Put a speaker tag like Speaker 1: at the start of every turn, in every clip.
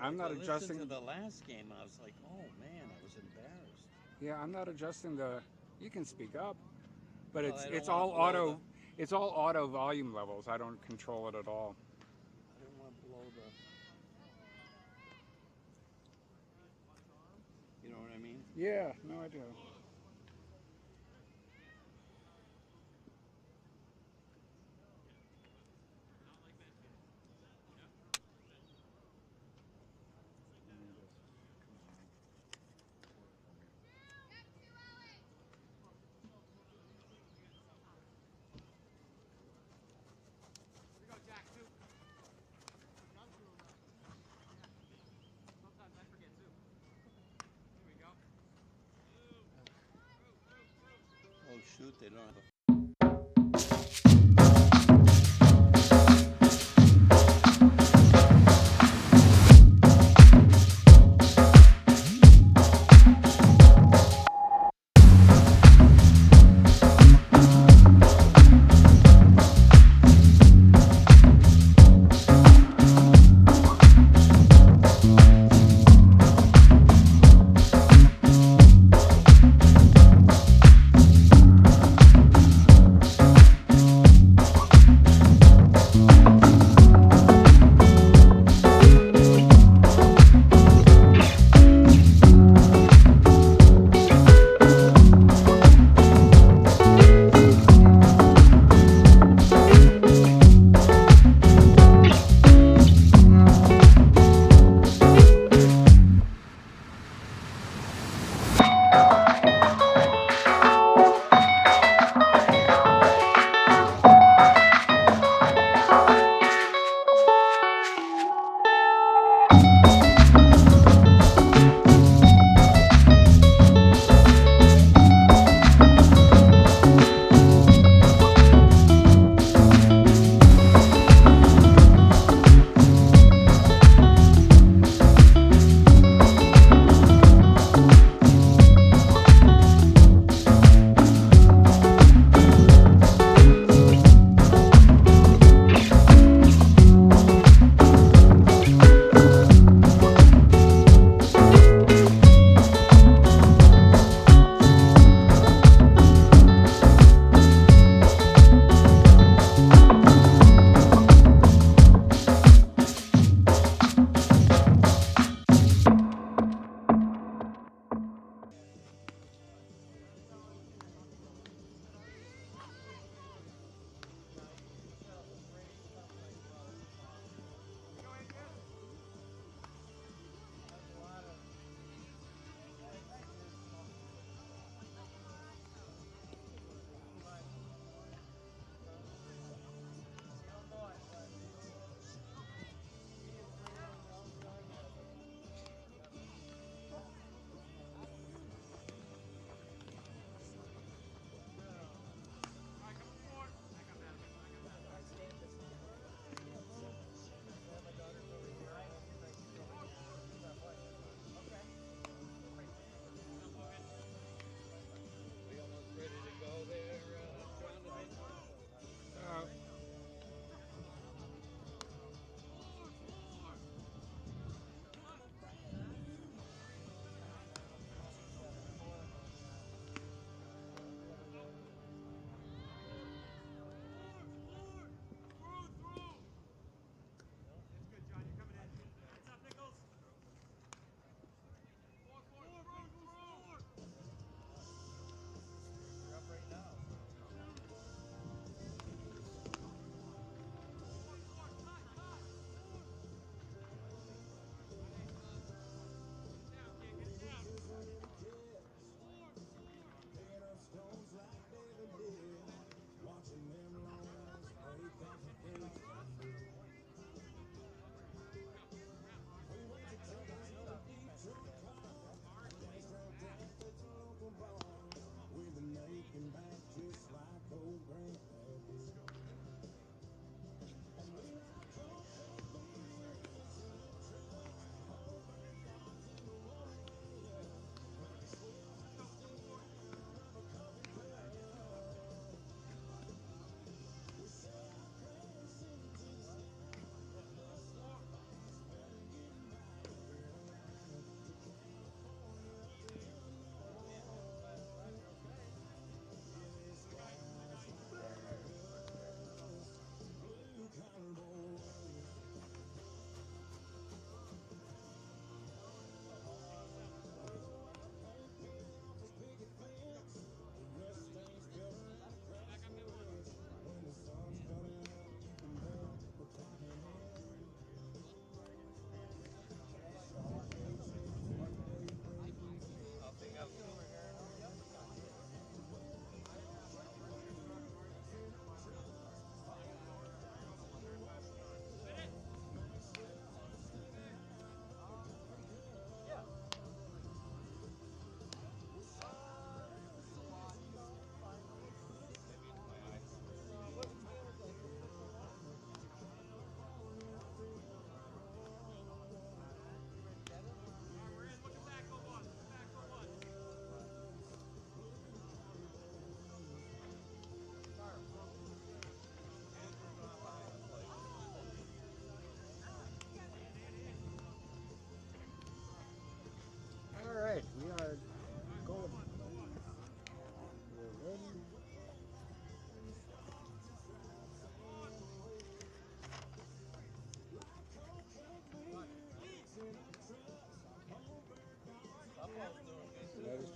Speaker 1: I'm not
Speaker 2: I listened
Speaker 1: adjusting.
Speaker 2: to the last game. I was like, oh man, I was embarrassed.
Speaker 1: Yeah, I'm not adjusting the. You can speak up, but
Speaker 2: Well,
Speaker 1: it's
Speaker 2: I don't
Speaker 1: it's
Speaker 2: wanna
Speaker 1: all
Speaker 2: blow
Speaker 1: auto. It's all auto volume levels. I don't control it at all.
Speaker 2: I didn't want to blow the. You know what I mean?
Speaker 1: Yeah, no, I do.
Speaker 2: Oh shoot, they don't have a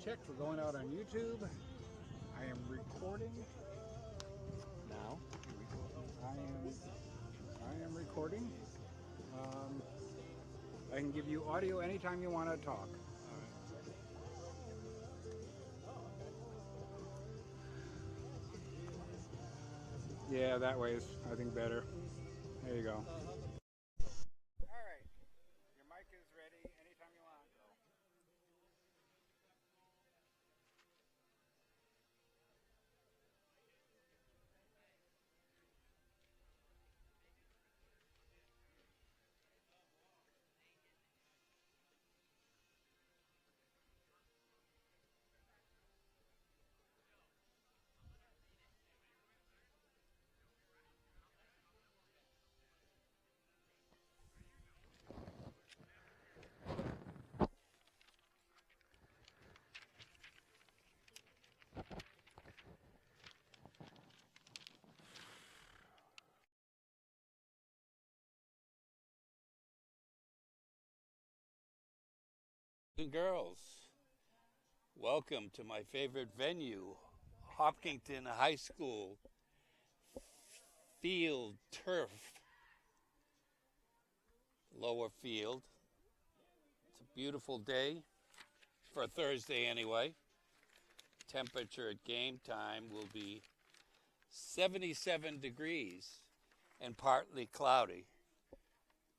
Speaker 1: check for going out on YouTube. I am recording.
Speaker 2: Now?
Speaker 1: I am recording. Um, I can give you audio anytime you want to talk. Yeah, that way is, I think, better. There you go. All right. Your mic is ready anytime you want.
Speaker 2: And girls, welcome to my favorite venue, Hopkinton High School Field Turf, lower field. It's a beautiful day for a Thursday anyway. Temperature at game time will be 77 degrees and partly cloudy.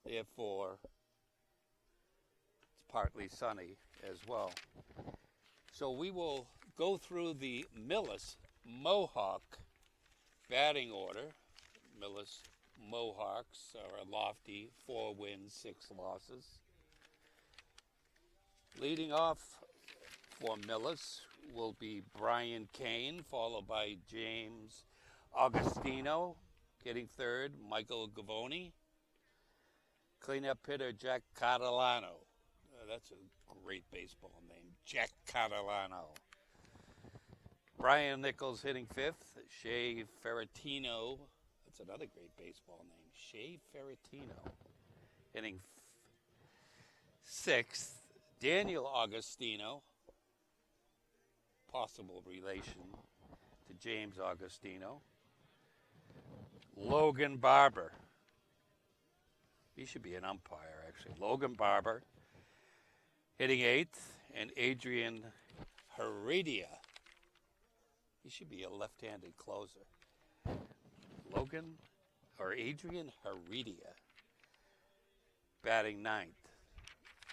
Speaker 2: Therefore, it's partly sunny as well. So we will go through the Millis Mohawk batting order. Millis Mohawks are a lofty 4 wins, 6 losses. Leading off for Millis will be Brian Kane, followed by James Augustino. Hitting third, Michael Gavoni. Cleanup hitter, Jack Catalano. That's a great baseball name, Jack Catalano. Brian Nichols hitting fifth. Shea Ferratino. That's another great baseball name, Shea Ferratino. Hitting sixth. Daniel Augustino. Possible relation to James Augustino. Logan Barber. He should be an umpire, actually. Logan Barber hitting eighth, and Adrian Heredia. He should be a left-handed closer. Adrian Heredia batting ninth.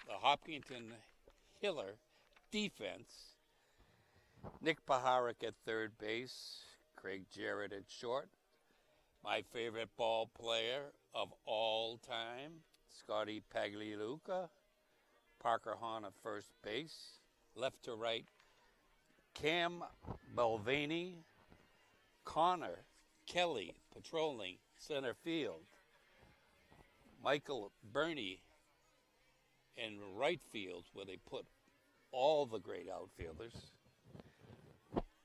Speaker 2: The Hopkinton Hiller defense. Nick Paharic at third base. Craig Jarrett at short. My favorite ball player of all time, Scotty Pagliuca. Parker Hahn at first base. Left to right, Cam Mulvaney. Connor Kelly patrolling center field. Michael Burney in right field, where they put all the great outfielders.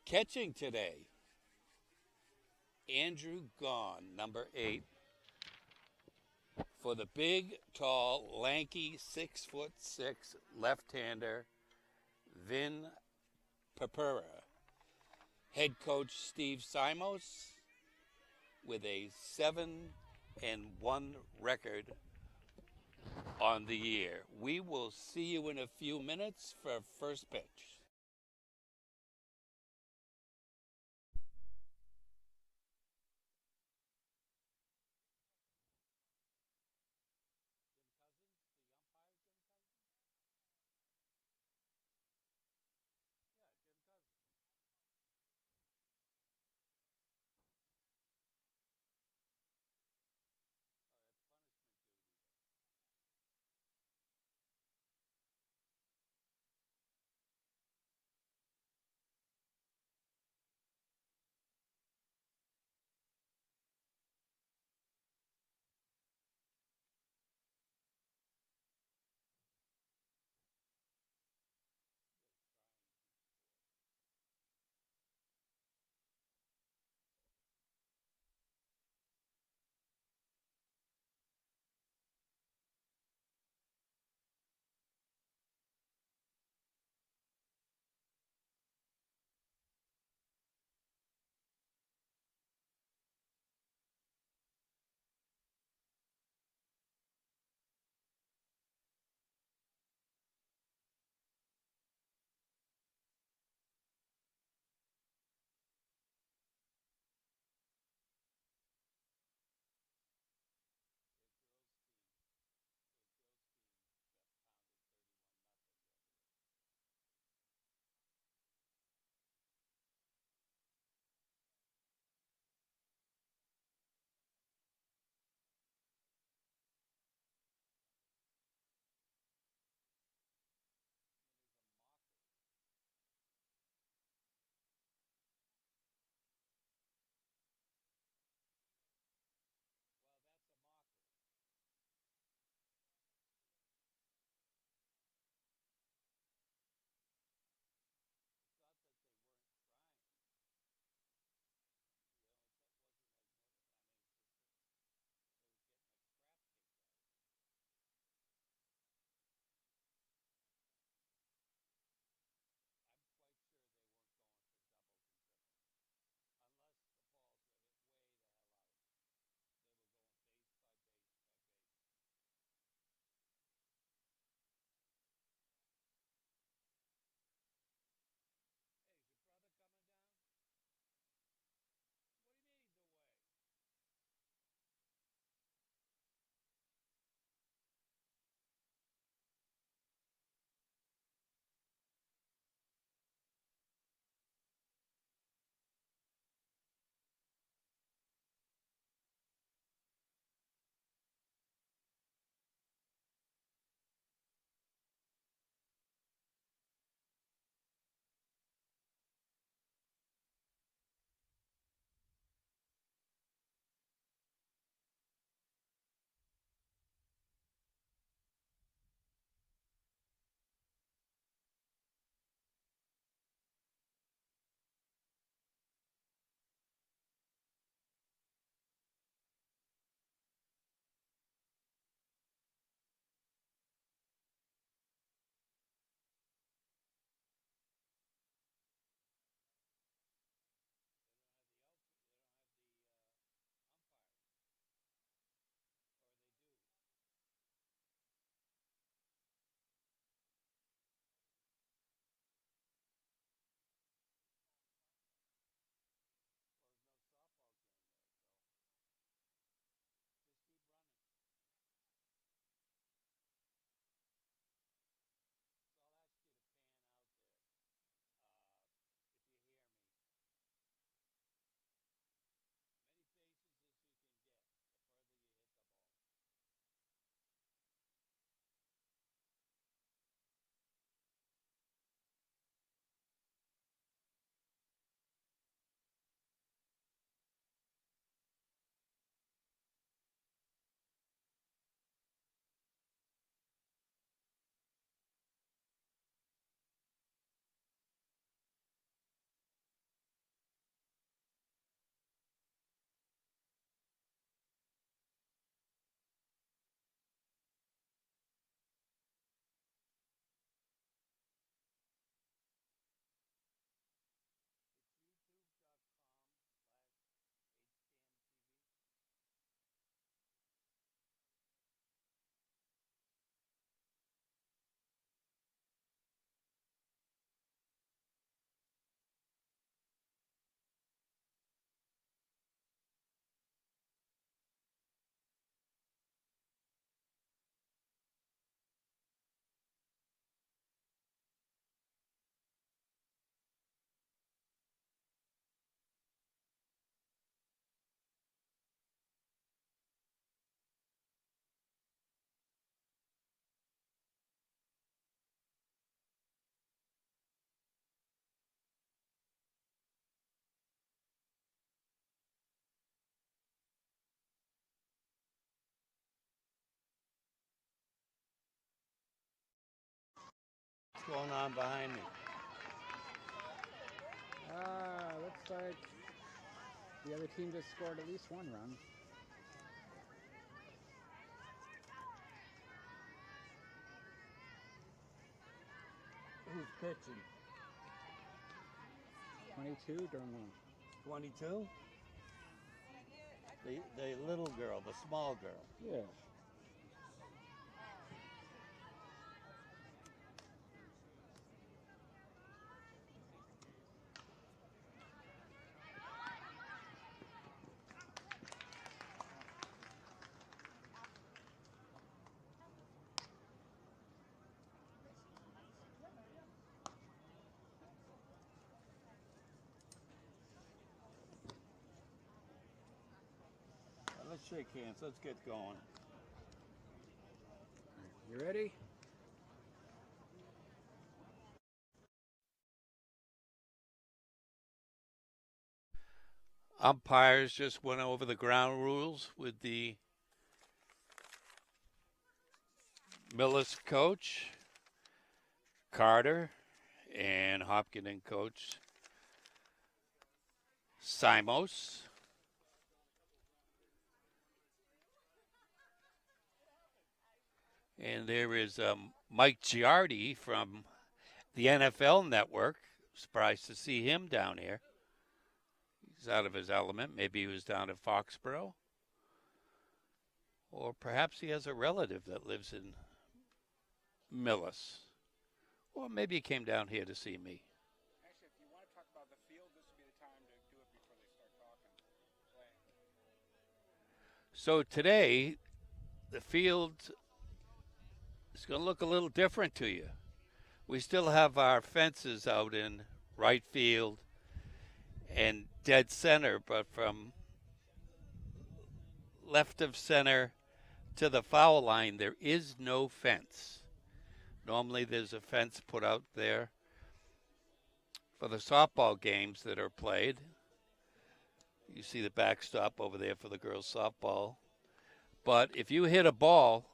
Speaker 2: Catching today, Andrew Gahn, number 8, for the big, tall, lanky, 6'6" left-hander, Vin Papura. Head coach Steve Simos with a 7-1 record on the year. We will see you in a few minutes for first pitch. going on behind me?
Speaker 1: Looks like the other team just scored at least one run.
Speaker 2: Who's pitching?
Speaker 1: 22, don't know.
Speaker 2: 22? The little girl, the small girl.
Speaker 1: Yeah.
Speaker 2: Let's shake hands. Let's get going.
Speaker 1: You ready?
Speaker 2: Umpires just went over the ground rules with the Millis coach, Carter, and Hopkinen coach, Simos. And there is Mike Giardi from the NFL Network. Surprised to see him down here. He's out of his element. Maybe he was down at Foxborough. Or perhaps he has a relative that lives in Millis. Or maybe he came down here to see me.
Speaker 1: Actually, if you want to talk about the field, this would be the time to do it before they start talking.
Speaker 2: So today, the field is going to look a little different to you. We still have our fences out in right field and dead center, but from left of center to the foul line, there is no fence. Normally there's a fence put out there for the softball games that are played. You see the backstop over there for the girls' softball. But if you hit a ball,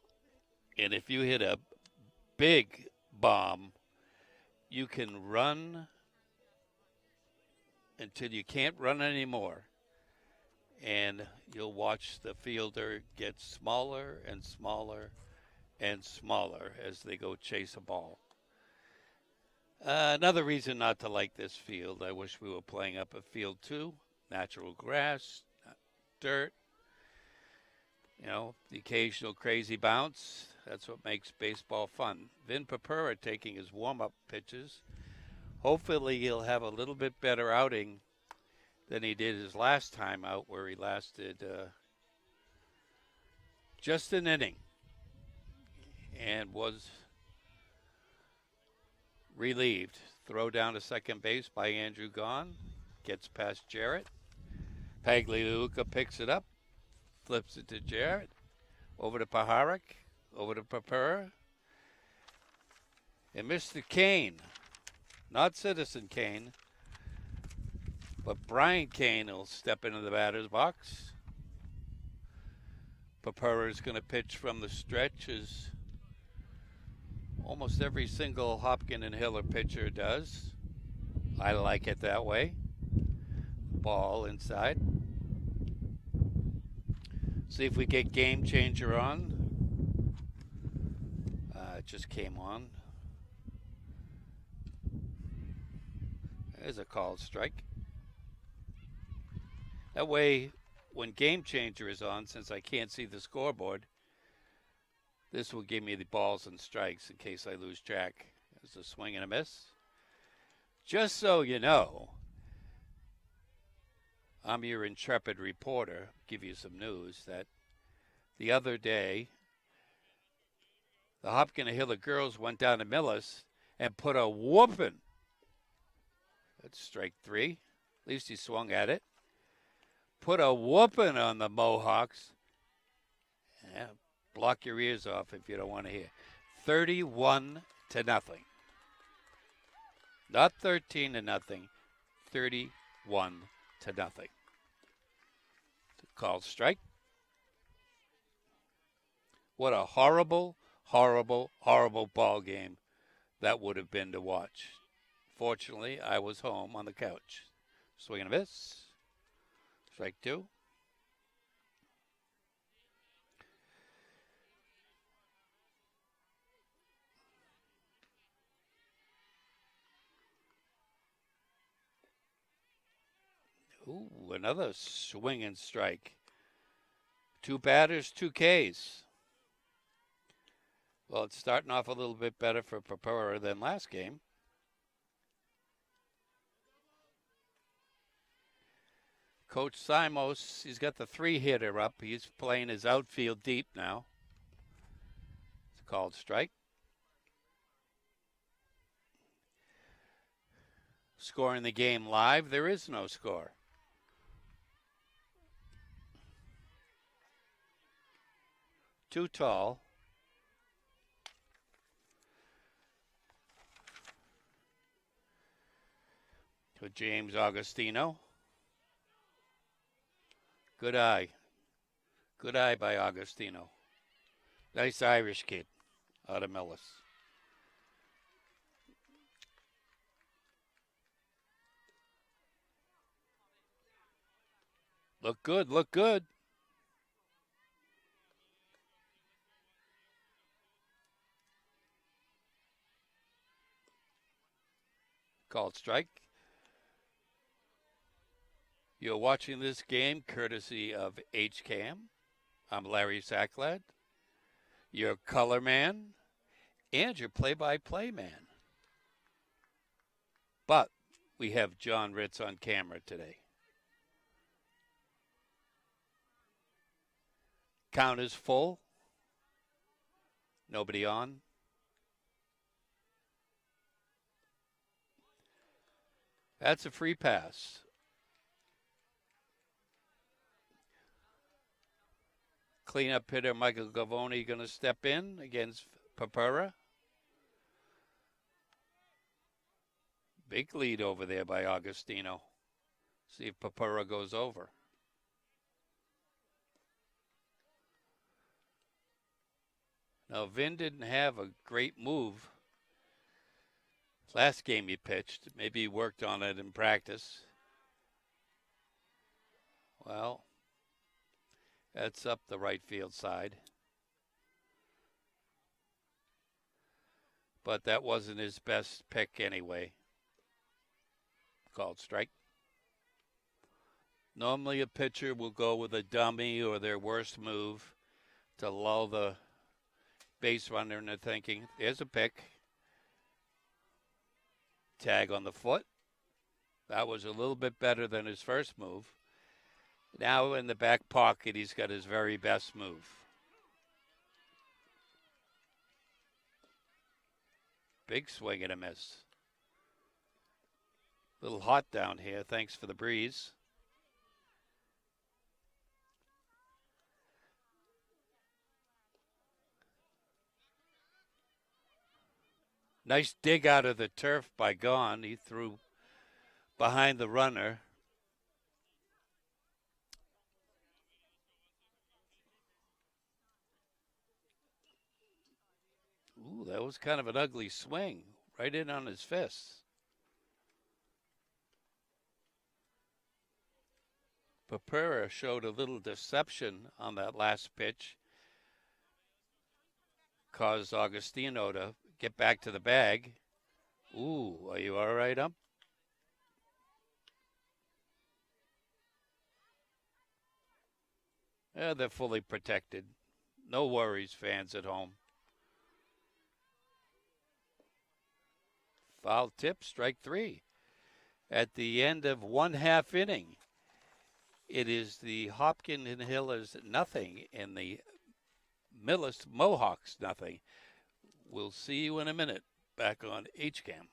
Speaker 2: and if you hit a big bomb, you can run until you can't run anymore. And you'll watch the fielder get smaller and smaller and smaller as they go chase a ball. Another reason not to like this field, I wish we were playing up at field 2, natural grass, dirt, you know, the occasional crazy bounce. That's what makes baseball fun. Vin Papura taking his warm-up pitches. Hopefully he'll have a little bit better outing than he did his last time out, where he lasted just an inning and was relieved. Throw down to second base by Andrew Gahn. Gets past Jarrett. Pagliuca picks it up. Flips it to Jarrett. Over to Paharik. Over to Papura. And Mr. Kane, not Citizen Kane, but Brian Kane will step into the batter's box. Papura is going to pitch from the stretch, as almost every single Hopkins and Hiller pitcher does. I like it that way. Ball inside. See if we get Game Changer on. It just came on. There's a called strike. That way, when Game Changer is on, since I can't see the scoreboard, this will give me the balls and strikes in case I lose track. There's a swing and a miss. Just so you know, I'm your intrepid reporter. Give you some news that the other day, the Hopkins and Hiller girls went down to Millis and put a whooping. That's strike 3. At least he swung at it. Put a whooping on the Mohawks. Yeah, block your ears off if you don't want to hear. 31-0. Not 13-0. 31-0. Called strike. What a horrible, horrible, horrible ball game that would have been to watch. Fortunately, I was home on the couch. Swing and a miss. Strike two. Ooh, another swing and strike. Two batters, two Ks. Well, it's starting off a little bit better for Papura than last game. Coach Simos, he's got the three-hitter up. He's playing his outfield deep now. It's a called strike. Scoring the game live, there is no score. Too tall. To James Augustino. Good eye. Good eye by Augustino. Nice Irish kid out of Millis. Look good, look good. Called strike. You're watching this game courtesy of HCAM. I'm Larry Sacklad, your color man, and your play-by-play man. But we have John Ritz on camera today. Count is full. Nobody on. That's a free pass. Cleanup hitter Michael Gavoni going to step in against Papura. Big lead over there by Augustino. See if Papura goes over. Now, Vin didn't have a great move last game he pitched. Maybe he worked on it in practice. Well, that's up the right field side. But that wasn't his best pick anyway. Called strike. Normally a pitcher will go with a dummy or their worst move to lull the base runner into thinking, there's a pick. Tag on the foot. That was a little bit better than his first move. Now in the back pocket, he's got his very best move. Big swing and a miss. A little hot down here. Thanks for the breeze. Nice dig out of the turf by Gone. He threw behind the runner. Ooh, that was kind of an ugly swing. Right in on his fists. Papura showed a little deception on that last pitch. Caused Augustino to get back to the bag. Ooh, are you all right, ump? Yeah, they're fully protected. No worries, fans at home. Foul tip, strike three. At the end of one half inning, it is the Hopkins and Hillers nothing and the Millis Mohawks nothing. We'll see you in a minute back on HCAM.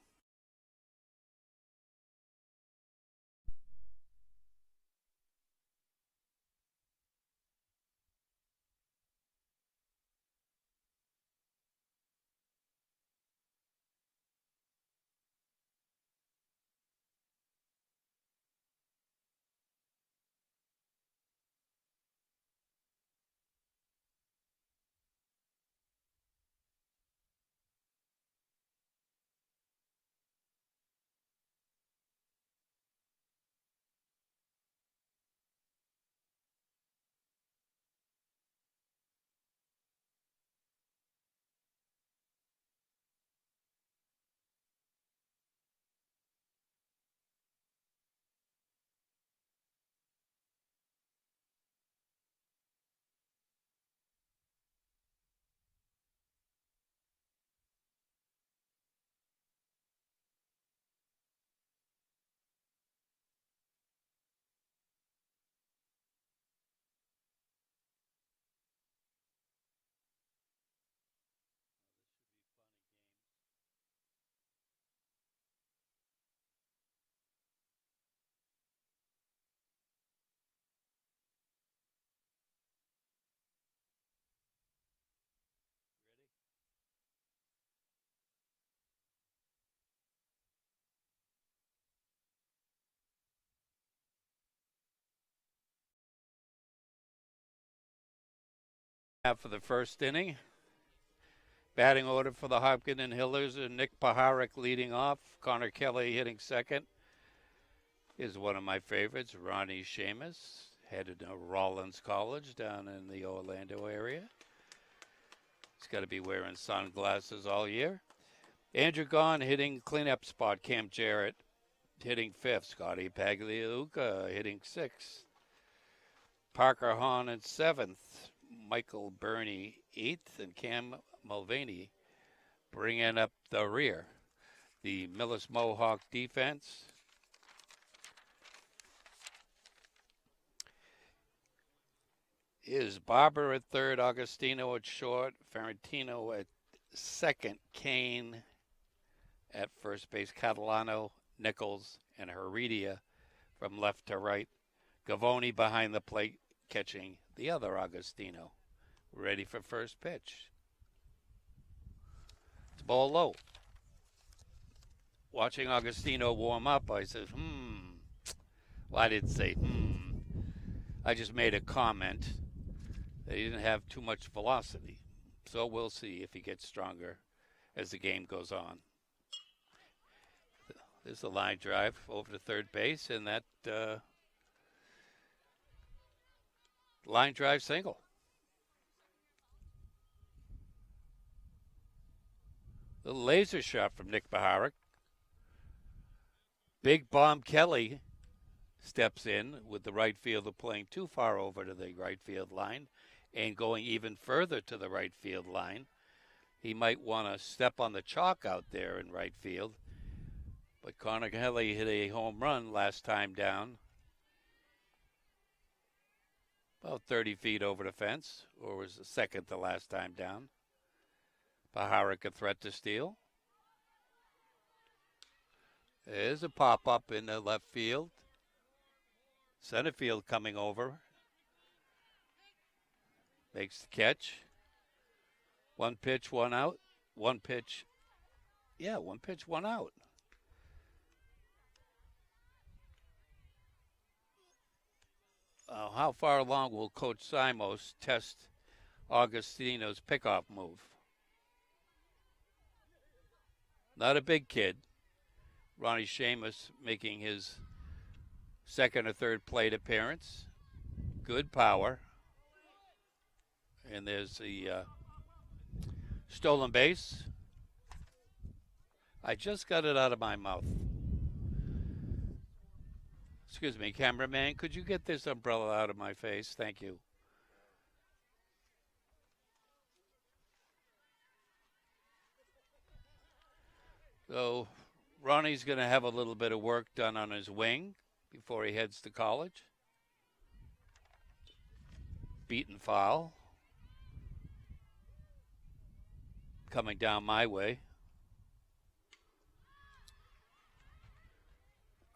Speaker 2: For the first inning. Batting order for the Hopkins and Hillers and Nick Paharic leading off. Connor Kelly hitting second. Is one of my favorites, Ronnie Seamus, headed to Rollins College down in the Orlando area. He's got to be wearing sunglasses all year. Andrew Gahn hitting cleanup spot. Cam Jarrett hitting fifth. Scotty Pagliuca hitting sixth. Parker Hahn in seventh. Michael Burney eighth. And Cam Mulvaney bringing up the rear. The Millis Mohawk defense is Barber at third, Augustino at short, Ferrantino at second, Kane at first base, Catalano, Nichols, and Heredia from left to right. Gavoni behind the plate catching the other Augustino. Ready for first pitch. It's ball low. Watching Augustino warm up, I said, Well, I didn't say, I just made a comment that he didn't have too much velocity. So we'll see if he gets stronger as the game goes on. There's a line drive over to third base, and that line drive single. The laser shot from Nick Paharic. Big Bomb Kelly steps in with the right fielder playing too far over to the right field line and going even further to the right field line. He might want to step on the chalk out there in right field. But Connor Kelly hit a home run last time down. About 30 feet over the fence, or was the second to last time down. Paharic a threat to steal. There's a pop-up in the left field. Center field coming over. Makes the catch. One pitch, one out. One pitch. Yeah, one pitch, one out. How far along will Coach Simos test Augustino's pickoff move? Not a big kid. Ronnie Seamus making his second or third plate appearance. Good power. And there's the stolen base. I just got it out of my mouth. Excuse me, cameraman, could you get this umbrella out of my face? Thank you. So Ronnie's going to have a little bit of work done on his wing before he heads to college. Beaten foul. Coming down my way.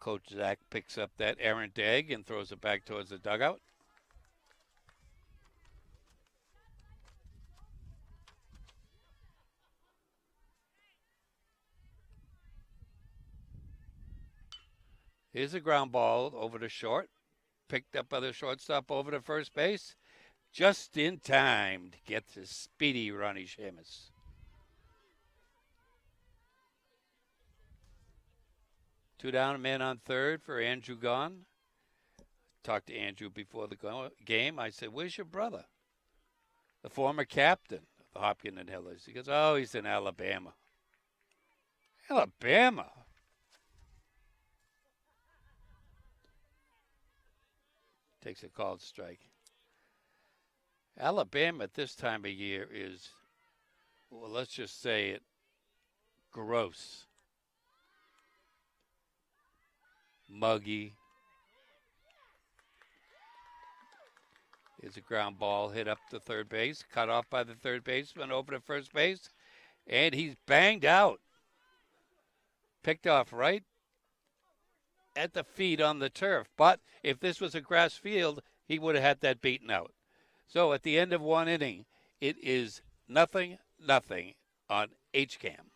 Speaker 2: Coach Zach picks up that errant egg and throws it back towards the dugout. Here's a ground ball over to short. Picked up by the shortstop over to first base. Just in time to get to speedy Ronnie Seamus. Two down, a man on third for Andrew Gahn. Talked to Andrew before the game. I said, where's your brother? The former captain of the Hopkins and Hillers. He goes, oh, he's in Alabama. Alabama? Takes a called strike. Alabama at this time of year is, well, let's just say it, gross. Muggy. Here's a ground ball hit up to third base, cut off by the third baseman over to first base, and he's banged out. Picked off right at the feet on the turf. But if this was a grass field, he would have had that beaten out. So at the end of one inning, it is 0-0 on HCAM.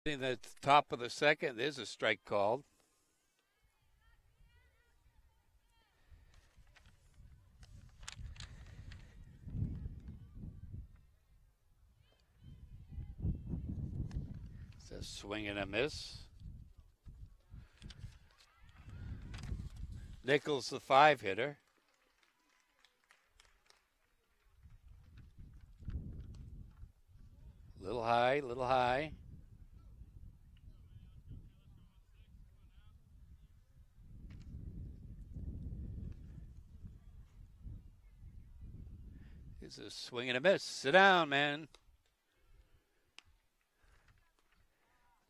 Speaker 2: In the top of the second, there's a strike called. It's a swing and a miss. Nichols, the 5-hitter. Little high, little high. It's a swing and a miss. Sit down, man.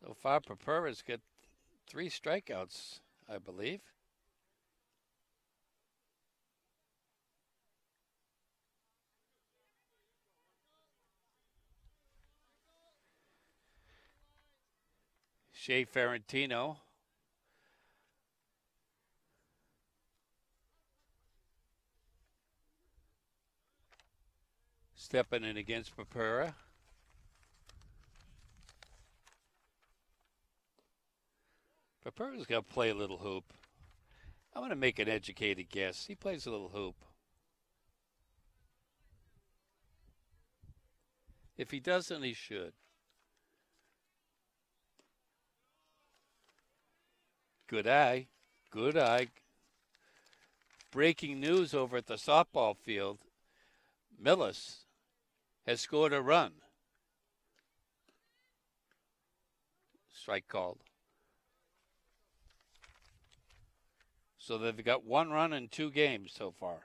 Speaker 2: So far, Papura's got 3 strikeouts, I believe. Shea Ferrantino. Stepping in against Papura. Papura's going to play a little hoop. I'm going to make an educated guess. He plays a little hoop. If he doesn't, he should. Good eye. Good eye. Breaking news over at the softball field. Millis has scored a run. Strike called. So they've got 1 run in 2 games so far.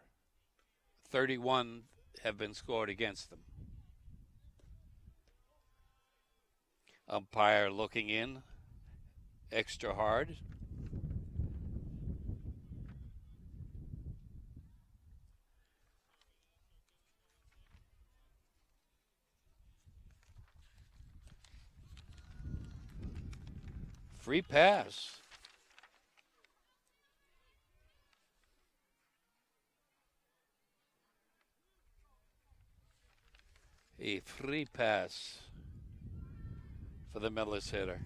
Speaker 2: 31 have been scored against them. Umpire looking in extra hard. Free pass. A free pass for the Millis hitter.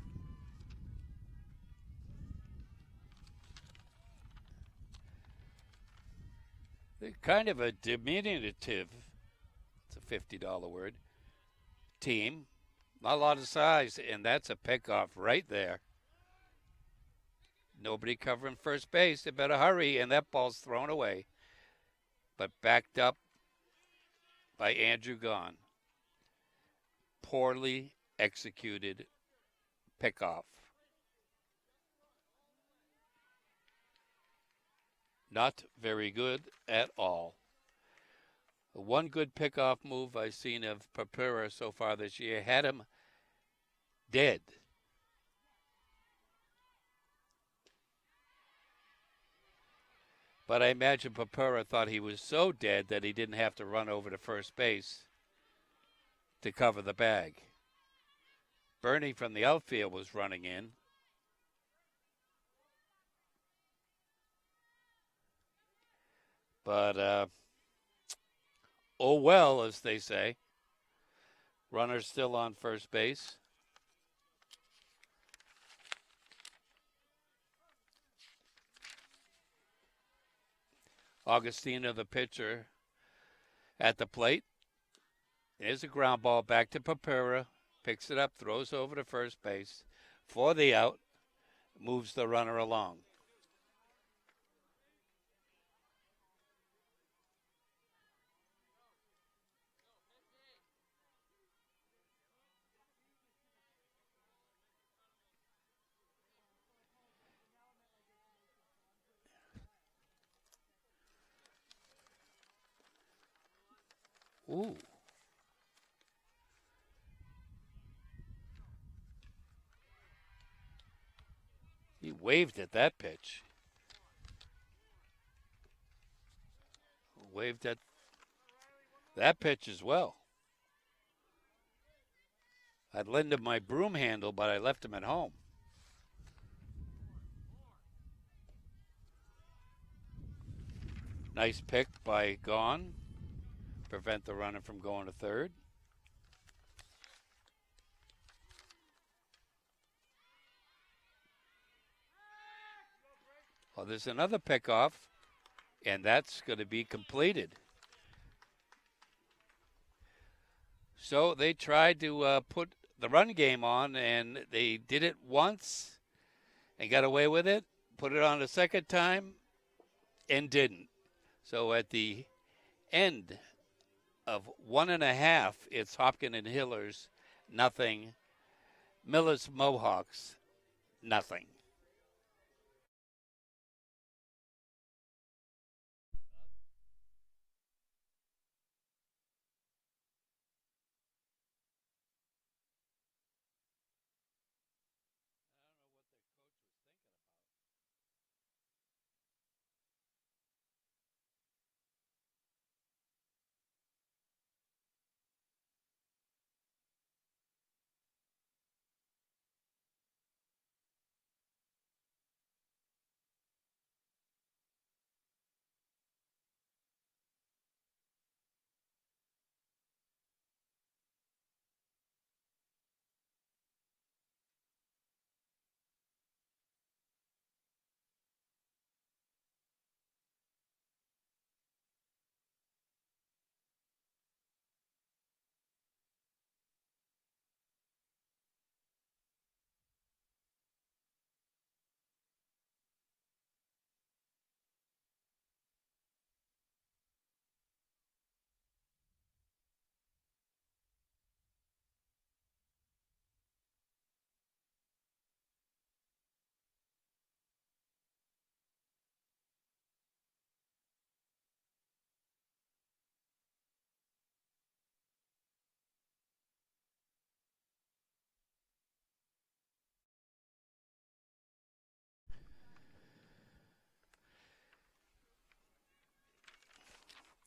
Speaker 2: They're kind of a diminutive, it's a $50 word, team. Not a lot of size, and that's a pickoff right there. Nobody covering first base. They better hurry, and that ball's thrown away. But backed up by Andrew Gahn. Poorly executed pickoff. Not very good at all. The one good pickoff move I've seen of Papura so far this year had him dead. But I imagine Papura thought he was so dead that he didn't have to run over to first base to cover the bag. Bernie from the outfield was running in. But, oh well, as they say. Runner's still on first base. Augustino, the pitcher, at the plate. There's a ground ball back to Papura. Picks it up, throws over to first base. For the out, moves the runner along. Ooh. He waved at that pitch. Waved at that pitch as well. I'd lend him my broom handle, but I left him at home. Nice pick by Gahn. Prevent the runner from going to third. Well, there's another pickoff, and that's going to be completed. So they tried to put the run game on, and they did it once and got away with it. Put it on a second time and didn't. So at the end of 1.5, it's Hopkins and Hillers, nothing. Millis Mohawks, nothing.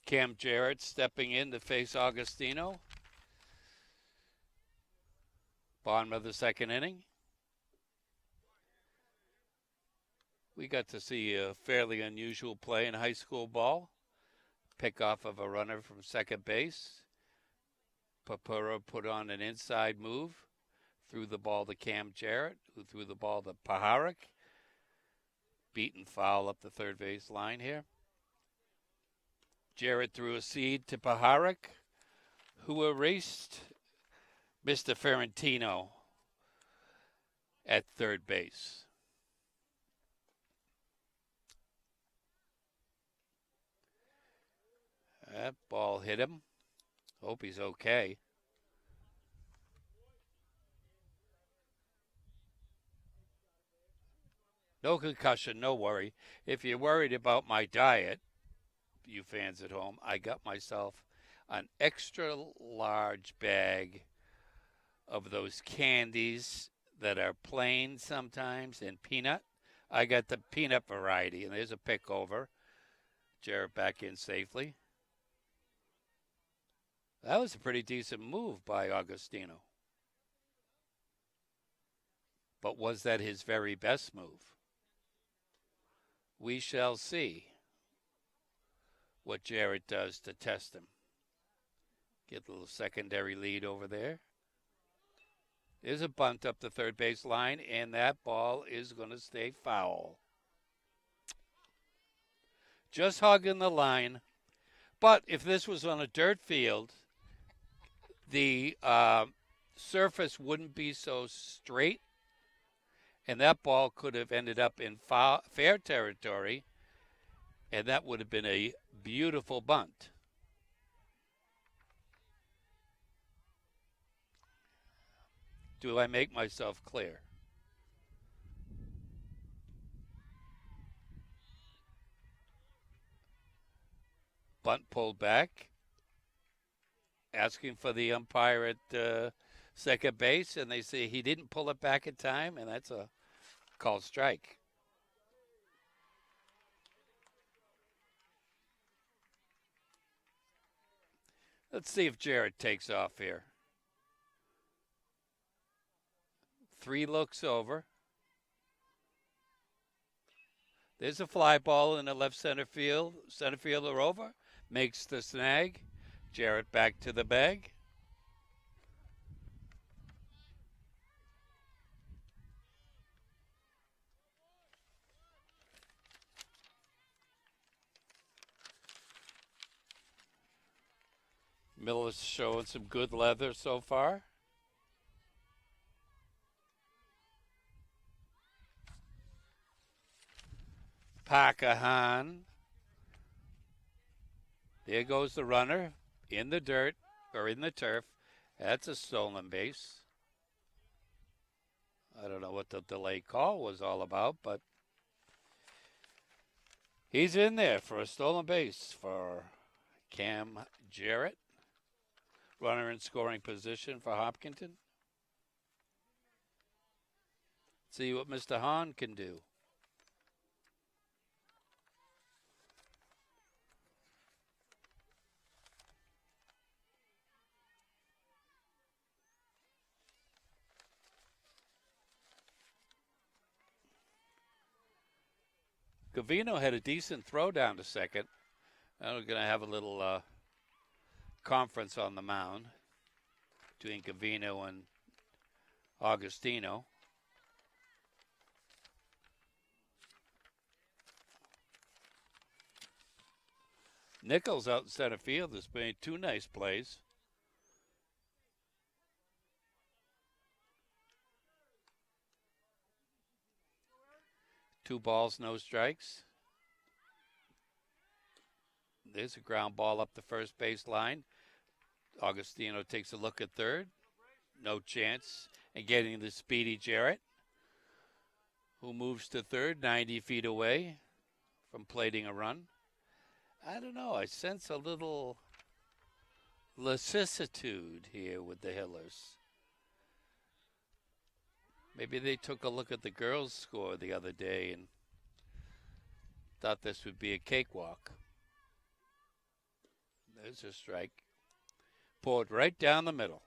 Speaker 2: Cam Jarrett stepping in to face Augustino. Bottom of the second inning. We got to see a fairly unusual play in high school ball. Pickoff of a runner from second base. Papura put on an inside move. Threw the ball to Cam Jarrett, who threw the ball to Paharik. Beaten foul up the third base line here. Jarrett threw a seed to Paharik, who erased Mr. Ferrantino at third base. That ball hit him. Hope he's okay. No concussion, no worry. If you're worried about my diet, you fans at home, I got myself an extra large bag of those candies that are plain sometimes and peanut. I got the peanut variety, and there's a pick over. Jarrett back in safely. That was a pretty decent move by Augustino. But was that his very best move? We shall see what Jarrett does to test him. Get a little secondary lead over there. There's a bunt up the third base line, and that ball is going to stay foul. Just hugging the line. But if this was on a dirt field, the surface wouldn't be so straight, and that ball could have ended up in fair territory, and that would have been a beautiful bunt. Do I make myself clear? Bunt pulled back, asking for the umpire at second base, and they say he didn't pull it back in time, and that's a called strike. Let's see if Jarrett takes off here. 3 looks over. There's a fly ball in the left center field. Center fielder over. Makes the snag. Jarrett back to the bag. Millis showing some good leather so far. Pakahan. There goes the runner in the dirt or in the turf. That's a stolen base. I don't know what the delay call was all about, but he's in there for a stolen base for Cam Jarrett. Runner in scoring position for Hopkinton. See what Mr. Hahn can do. Gavino had a decent throw down to second. Now we're going to have a little conference on the mound between Gavino and Augustino. Nichols out in center field has made two nice plays. Two balls, no strikes. There's a ground ball up the first base line. Augustino takes a look at third. No chance. And getting the speedy Jarrett, who moves to third, 90 feet away from plating a run. I don't know. I sense a little lassitude here with the Hillers. Maybe they took a look at the girls' score the other day and thought this would be a cakewalk. There's a strike. Poured right down the middle.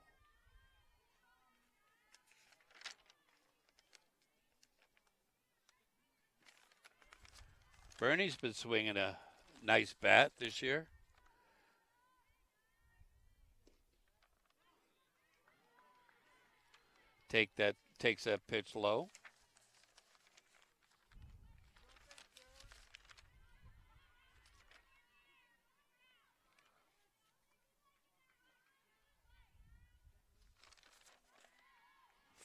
Speaker 2: Bernie's been swinging a nice bat this year. Takes that pitch low.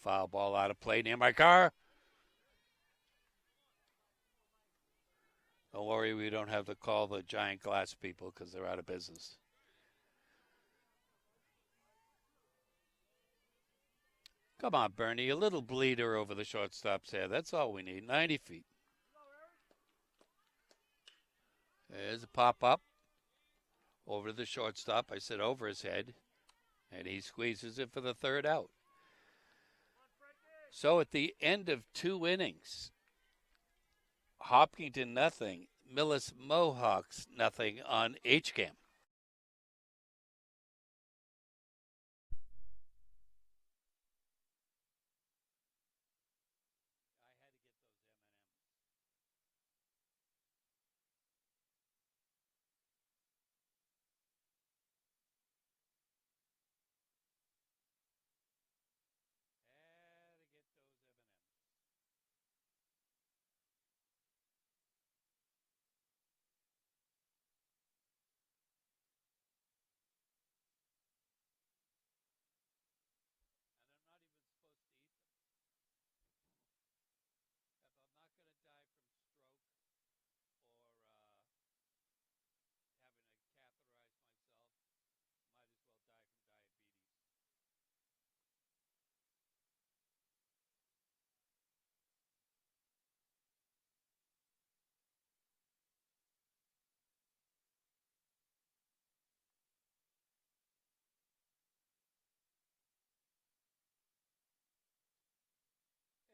Speaker 2: Foul ball out of play near my car. Don't worry, we don't have to call the giant glass people because they're out of business. Come on, Bernie, a little bleeder over the shortstop's head. That's all we need, 90 feet. There's a pop-up over the shortstop. I said over his head, and he squeezes it for the third out. So at the end of 2 innings, Hopkinton nothing, Millis Mohawks nothing on HCAM.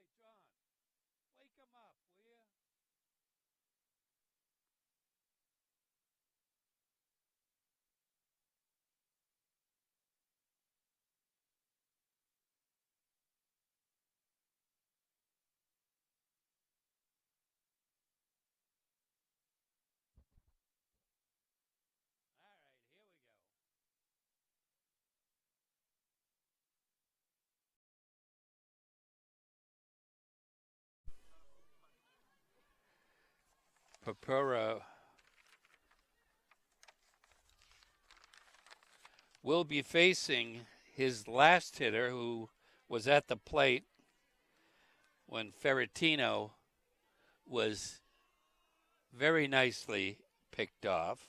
Speaker 2: Hey, John, wake him up, will you? All right, here we go. Papura will be facing his last hitter, who was at the plate when Ferrettino was very nicely picked off.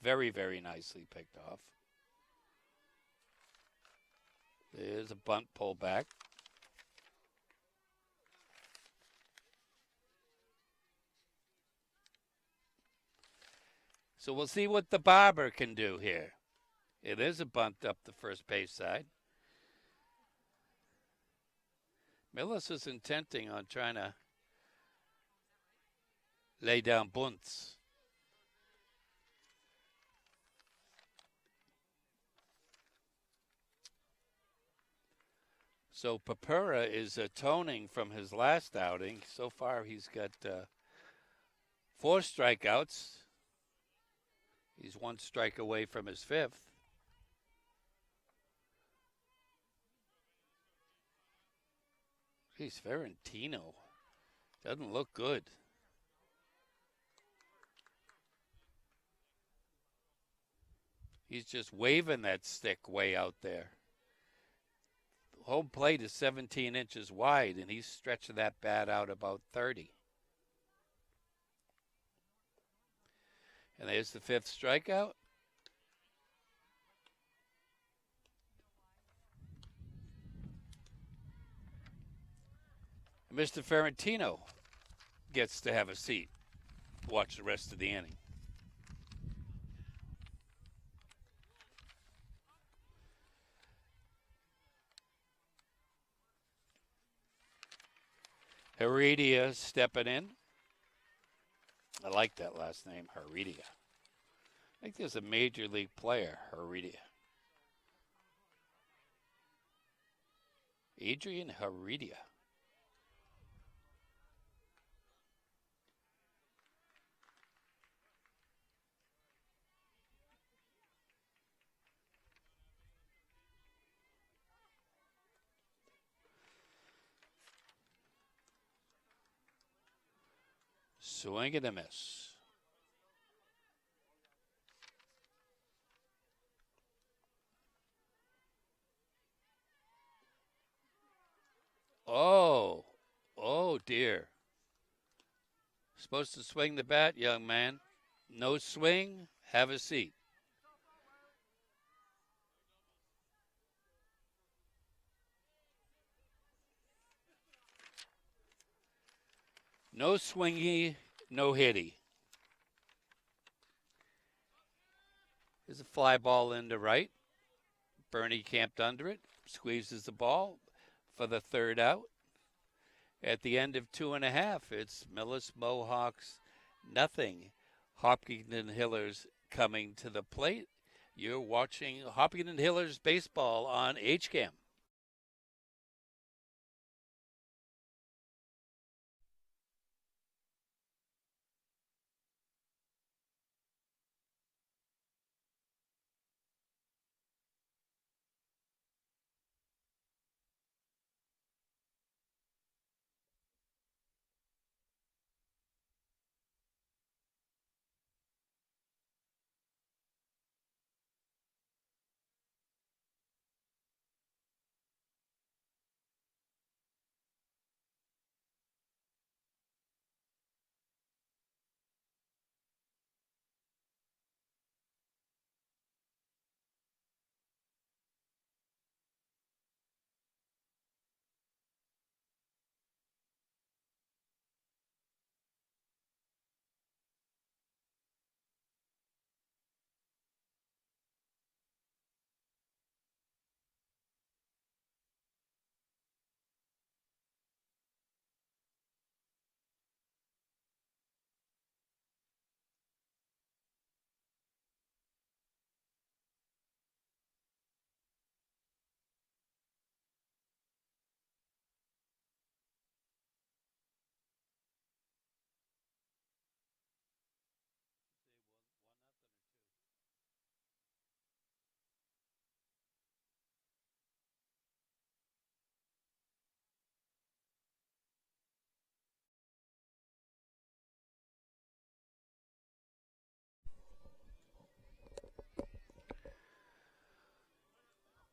Speaker 2: Very, very nicely picked off. There's a bunt pullback. So we'll see what the barber can do here. It is a bunt up the first base side. Millis is intending on trying to lay down bunts. So Papura is atoning from his last outing. So far, he's got 4 strikeouts. He's 1 strike away from his 5th. Geez, Ferentino doesn't look good. He's just waving that stick way out there. The home plate is 17 inches wide, and he's stretching that bat out about 30. And there's the 5th strikeout. Mr. Ferentino gets to have a seat. Watch the rest of the inning. Heredia stepping in. I like that last name, Heredia. I think there's a major league player, Heredia. Adrian Heredia. Swing and a miss. Oh dear. Supposed to swing the bat, young man. No swing, have a seat. No swingy, no hitty. There's a fly ball into right. Bernie camped under it, squeezes the ball for the 3rd out. At the end of 2.5, it's Millis Mohawks nothing. Hopkinton Hillers coming to the plate. You're watching Hopkinton Hillers baseball on HCAM.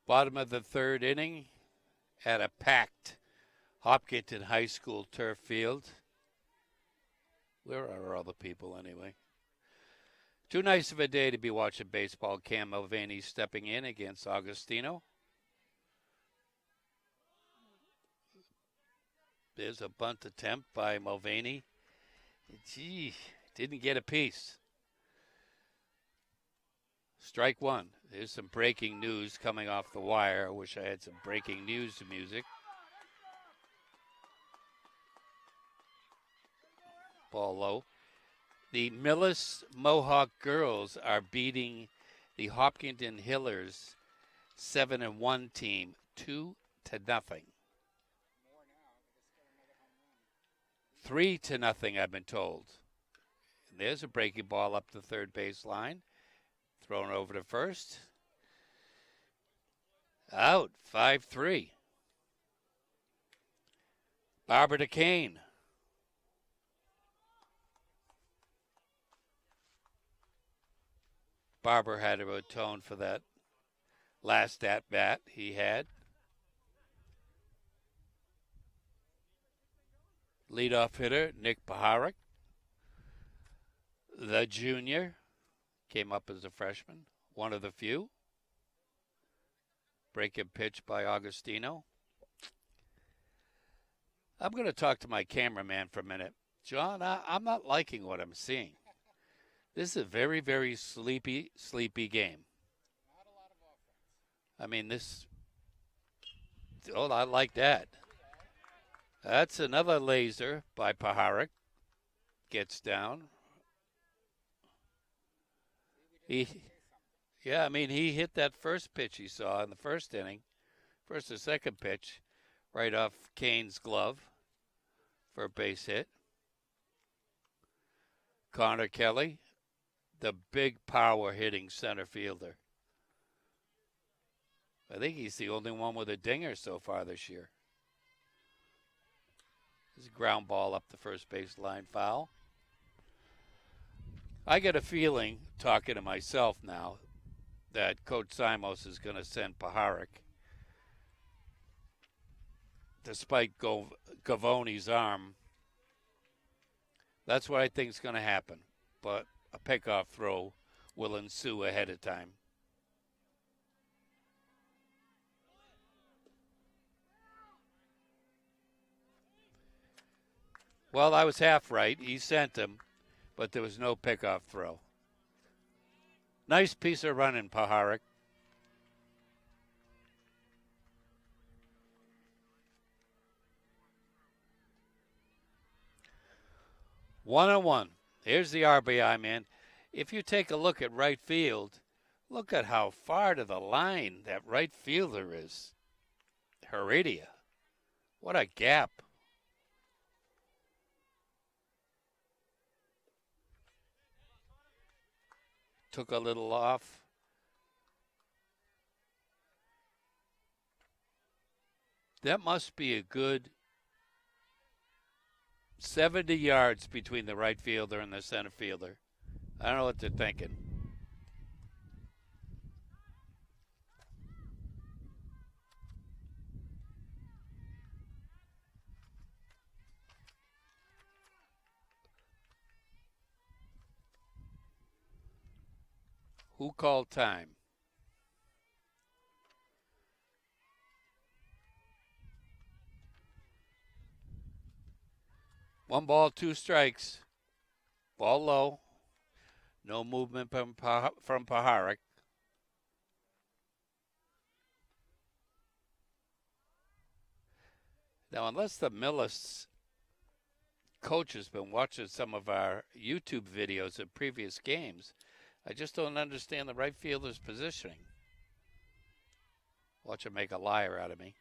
Speaker 2: Bottom of the third inning at a packed Hopkinton High School turf field. Where are all the people anyway? Too nice of a day to be watching baseball. Cam Mulvaney stepping in against Augustino. There's a bunt attempt by Mulvaney. Gee, didn't get a piece. Strike one. There's some breaking news coming off the wire. I wish I had some breaking news music. Ball low. The Millis Mohawk girls are beating the Hopkinton Hillers 7-1 team 2-0. 3-0, I've been told. And there's a breaking ball up the third base line. Thrown over to first. Out, 5-3. Barbara DeCane. Barber had to atone for that last at-bat he had. Leadoff hitter, Nick Paharik. The junior came up as a freshman, one of the few. Breaking pitch by Augustino. I'm going to talk to my cameraman for a minute. John, I'm not liking what I'm seeing. This is a very, very sleepy game.
Speaker 1: Not a lot of offense.
Speaker 2: I mean, I like that. That's another laser by Paharik. Gets down. He hit that first pitch he saw in the first inning, first or second pitch, right off Kane's glove for a base hit. Connor Kelly, the big power hitting center fielder. I think he's the only one with a dinger so far this year. This is a ground ball up the first base line, foul. I get a feeling, talking to myself now, that Coach Simos is going to send Paharik, despite Gavoni's arm. That's what I think is going to happen. But a pickoff throw will ensue ahead of time. Well, I was half right. He sent him, but there was no pickoff throw. Nice piece of running, Paharik. One-on-one. Here's the RBI, man. If you take a look at right field, look at how far to the line that right fielder is. Heredia. What a gap. Took a little off. That must be a good 70 yards between the right fielder and the center fielder. I don't know what they're thinking. Who called time? One ball, two strikes. Ball low. No movement from Paharik. Now, unless the Millis coach has been watching some of our YouTube videos of previous games, I just don't understand the right fielder's positioning. Watch him make a liar out of me.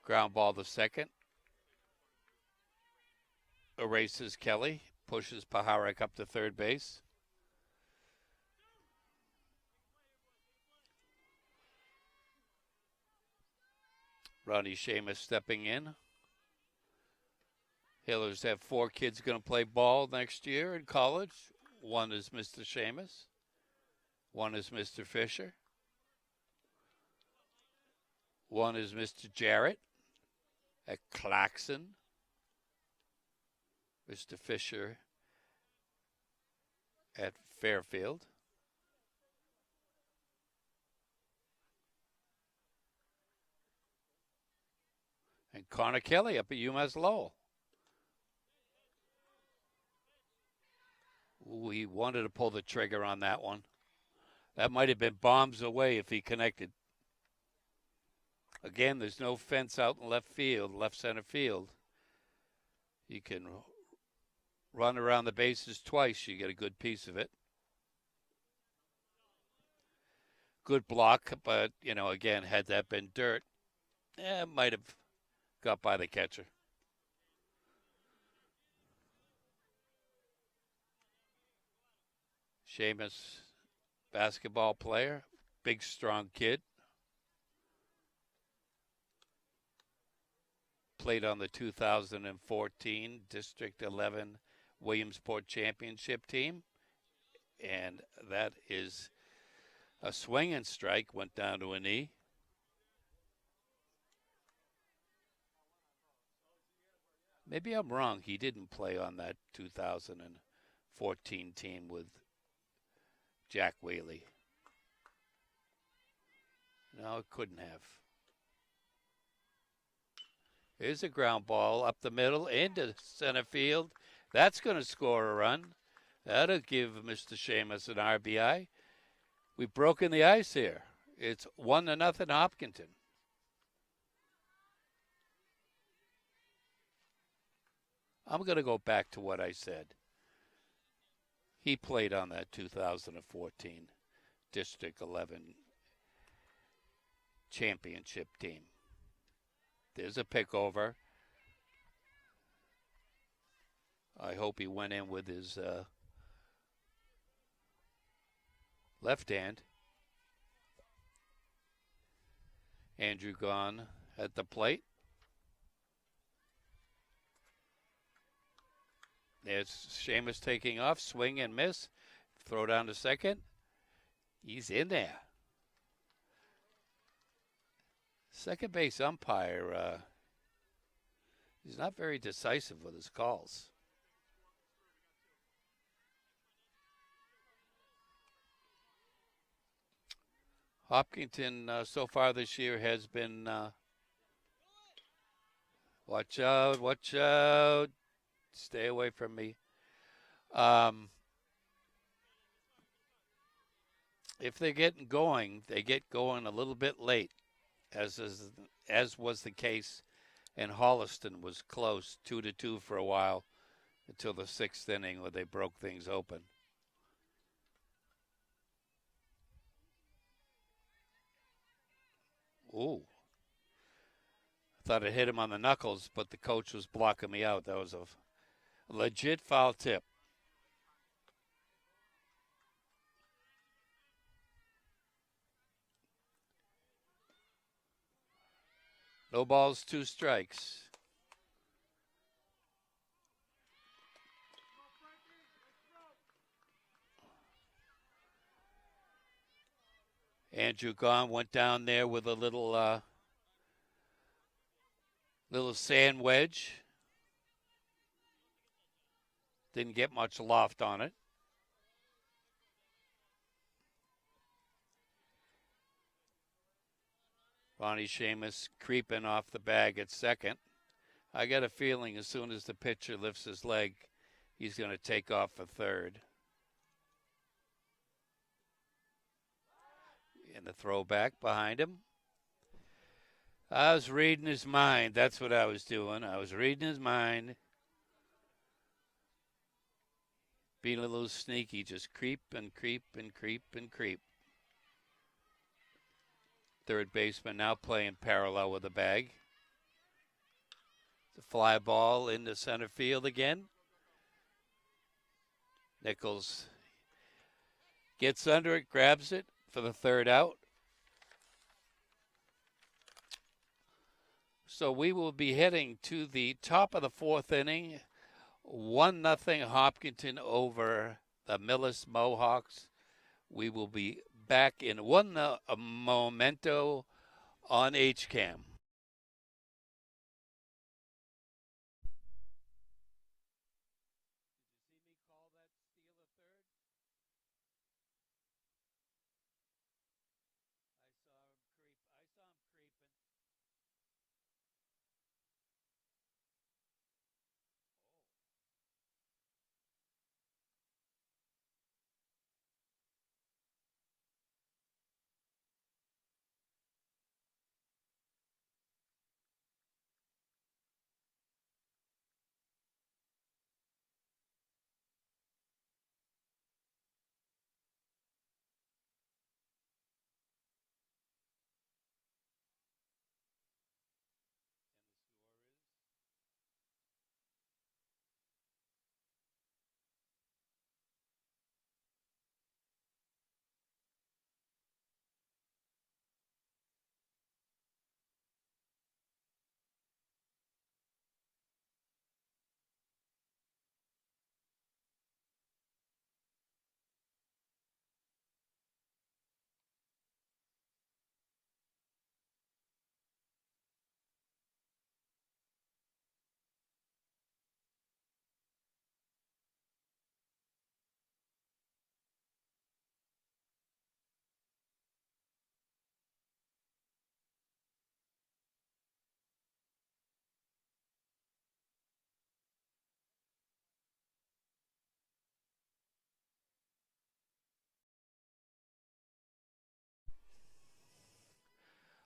Speaker 2: Ground ball to second. Erases Kelly. Pushes Paharik up to third base. Ronnie Sheamus stepping in. Hillers have 4 kids going to play ball next year in college. One is Mr. Seamus. One is Mr. Fisher. One is Mr. Jarrett at Claxon. Mr. Fisher at Fairfield. And Connor Kelly up at UMass Lowell. We wanted to pull the trigger on that one. That might have been bombs away if he connected. Again, there's no fence out in left field, left center field. You can run around the bases twice. You get a good piece of it. Good block, but, again, had that been dirt, it might have got by the catcher. Seamus, basketball player, big, strong kid. Played on the 2014 District 11 Williamsport Championship team. And that is a swing and strike, went down to a knee. Maybe I'm wrong. He didn't play on that 2014 team with Jack Whaley. No, it couldn't have. Here's a ground ball up the middle into center field. That's going to score a run. That'll give Mr. Seamus an RBI. We've broken the ice here. It's 1-0 Hopkinton. I'm going to go back to what I said. He played on that 2014 District 11 championship team. There's a pick over. I hope he went in with his left hand. Andrew Gahn at the plate. There's Seamus taking off, swing and miss. Throw down to second. He's in there. Second base umpire, he's not very decisive with his calls. Hopkinton so far this year has been, watch out. Stay away from me. If they're getting going, they get going a little bit late, as was the case in Holliston. Was close 2-2 for a while until the 6th inning where they broke things open. Ooh. I thought it hit him on the knuckles, but the coach was blocking me out. That was a legit foul tip. No balls, 2 strikes. Andrew Gahn went down there with a little sand wedge. Didn't get much loft on it. Ronnie Seamus creeping off the bag at second. I got a feeling as soon as the pitcher lifts his leg, he's going to take off for third. And the throwback behind him. I was reading his mind. That's what I was doing. I was reading his mind. Being a little sneaky, just creep and creep and creep and creep. Third baseman now playing parallel with the bag. The fly ball into center field again. Nichols gets under it, grabs it for the third out. So we will be heading to the top of the fourth inning. 1-0 Hopkinton over the Millis Mohawks. We will be back in one momento on HCAM.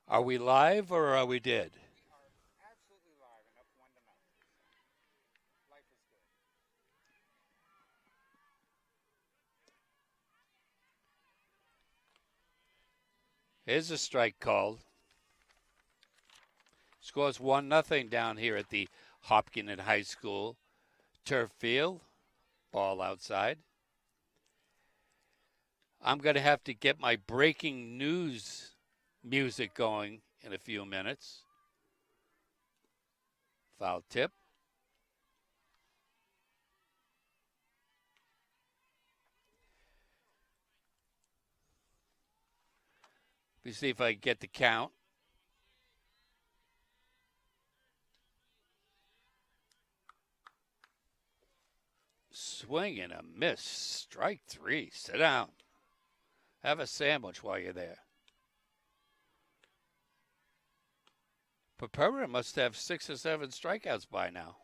Speaker 2: Are we live or are we dead?
Speaker 1: We are absolutely live and up 1-0. Life is good.
Speaker 2: Here's a strike called. Scores 1-0 down here at the Hopkinton High School turf field. Ball outside. I'm going to have to get my breaking news music going in a few minutes. Foul tip. Let me see if I can get the count. Swing and a miss. Strike three. Sit down. Have a sandwich while you're there. Papera must have 6 or 7 strikeouts by now.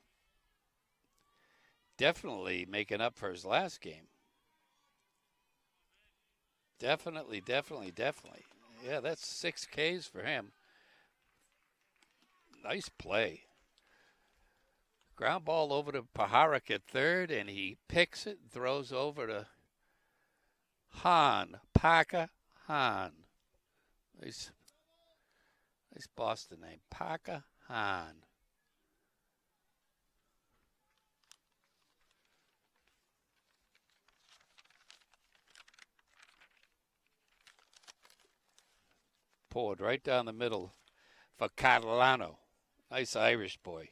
Speaker 2: Definitely making up for his last game. Definitely. Yeah, that's 6 Ks for him. Nice play. Ground ball over to Paharik at third, and he picks it and throws over to Parker Hahn. Nice Boston name, Parker Hahn. Poured right down the middle for Catalano. Nice Irish boy.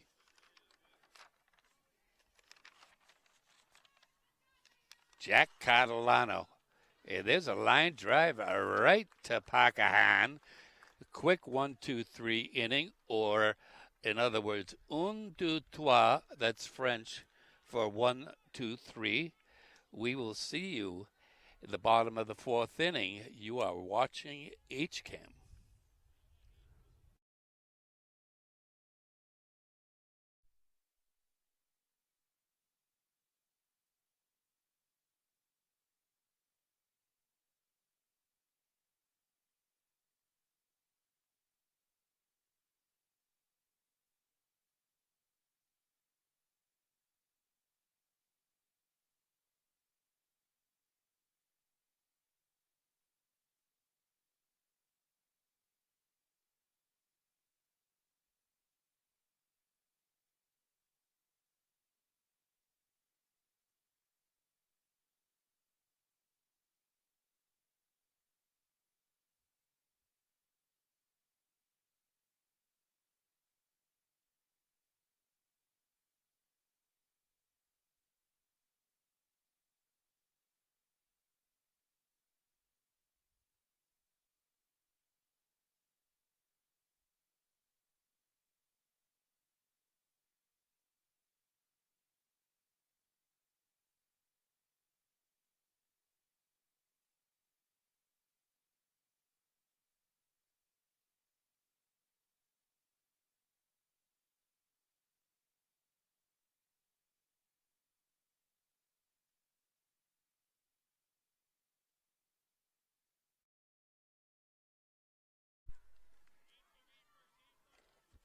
Speaker 2: Jack Catalano. And there's a line drive right to Parker Hahn. A quick 1-2-3 inning, or in other words, un, deux, trois, that's French for 1-2-3. We will see you in the bottom of the fourth inning. You are watching HCAM.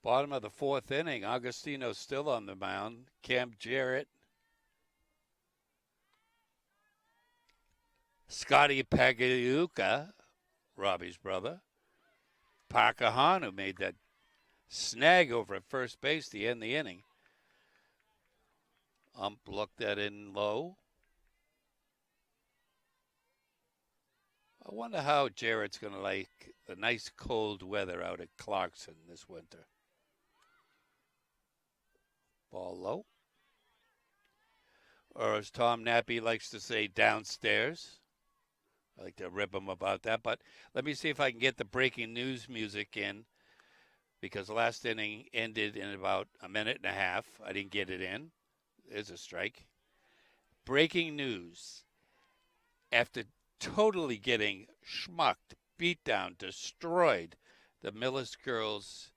Speaker 2: Bottom of the fourth inning, Agostino's still on the mound. Cam Jarrett, Scotty Pagliuca, Robbie's brother, Parker Hahn, who made that snag over at first base to end the inning. Looked that in low. I wonder how Jarrett's going to like the nice cold weather out at Clarkson this winter. Ball low. Or as Tom Nappy likes to say, downstairs. I like to rip him about that. But let me see if I can get the breaking news music in, because the last inning ended in about a minute and a half. I didn't get it in. There's a strike. Breaking news. After totally getting schmucked, beat down, destroyed, the Millis girls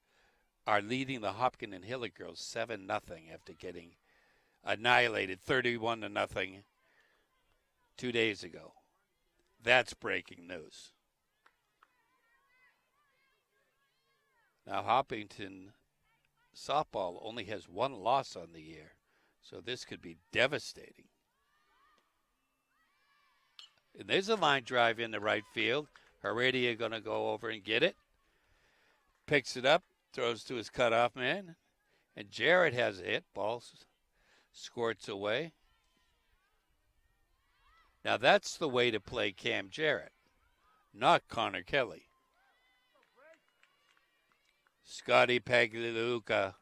Speaker 2: are leading the Hopkins and Hiller girls 7-0 after getting annihilated 31-0 2 days ago. That's breaking news. Now Hopkinton softball only has one loss on the year, so this could be devastating. And there's a line drive in the right field. Heredia going to go over and get it. Picks it up, throws to his cutoff man. And Jarrett has a hit. Ball squirts away. Now that's the way to play Cam Jarrett, not Connor Kelly. Scotty Pagliuca.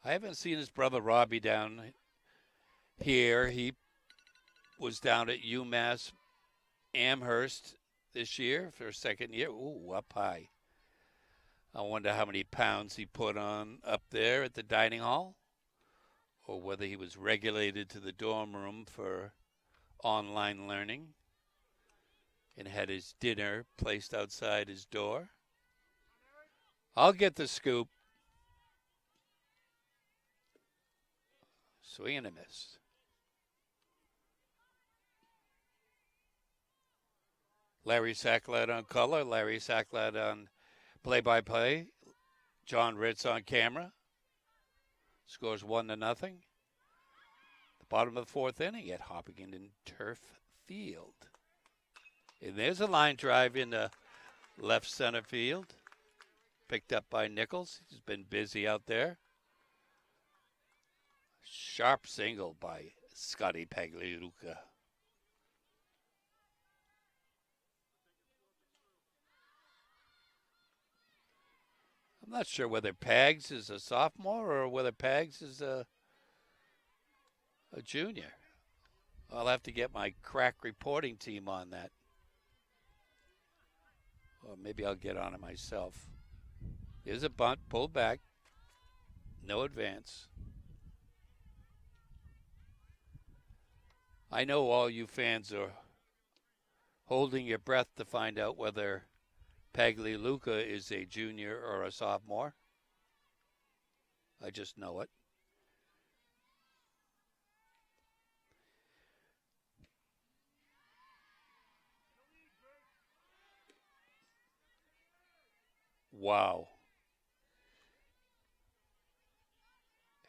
Speaker 2: I haven't seen his brother Robbie down here. He was down at UMass Amherst this year for a second year. Ooh, up high. I wonder how many pounds he put on up there at the dining hall, or whether he was regulated to the dorm room for online learning and had his dinner placed outside his door. I'll get the scoop. Swing and a miss. Larry Sacklat on color, Larry Sacklat on play-by-play, John Ritz on camera. Scores 1-0. The bottom of the fourth inning at Hopkinton Turf Field. And there's a line drive into left center field. Picked up by Nichols. He's been busy out there. Sharp single by Scotty Pagliuca. I'm not sure whether Pags is a sophomore or whether Pags is a junior. I'll have to get my crack reporting team on that. Or maybe I'll get on it myself. Here's a bunt, pulled back. No advance. I know all you fans are holding your breath to find out whether Pagliuca is a junior or a sophomore. I just know it. Wow.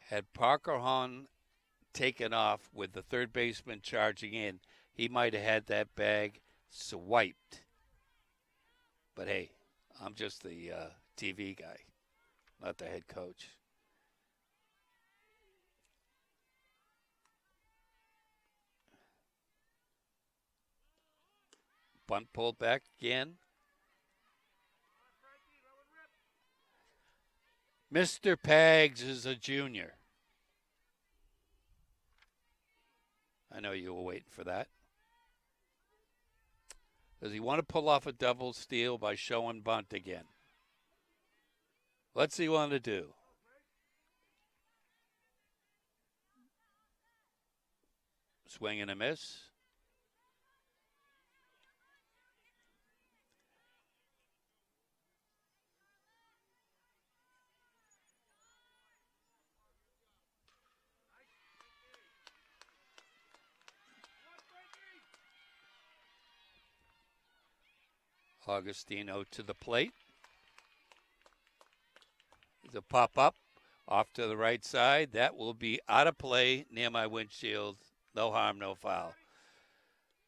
Speaker 2: Had Parker Hahn taken off with the third baseman charging in, he might have had that bag swiped. But hey, I'm just the TV guy, not the head coach. Bunt pulled back again. Mr. Pags is a junior. I know you were waiting for that. Does he want to pull off a double steal by showing bunt again? What's he want to do? Swing and a miss. Agostino to the plate. The pop up off to the right side. That will be out of play near my windshield. No harm, no foul.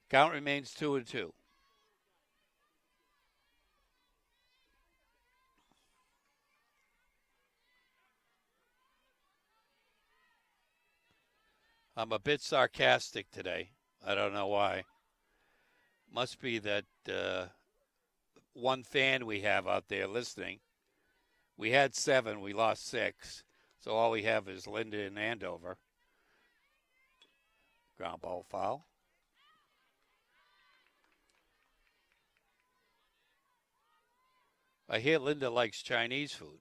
Speaker 2: Count remains 2-2. I'm a bit sarcastic today. I don't know why. Must be that one fan we have out there listening. We had 7, we lost 6. So all we have is Linda and Andover. Ground ball foul. I hear Linda likes Chinese food.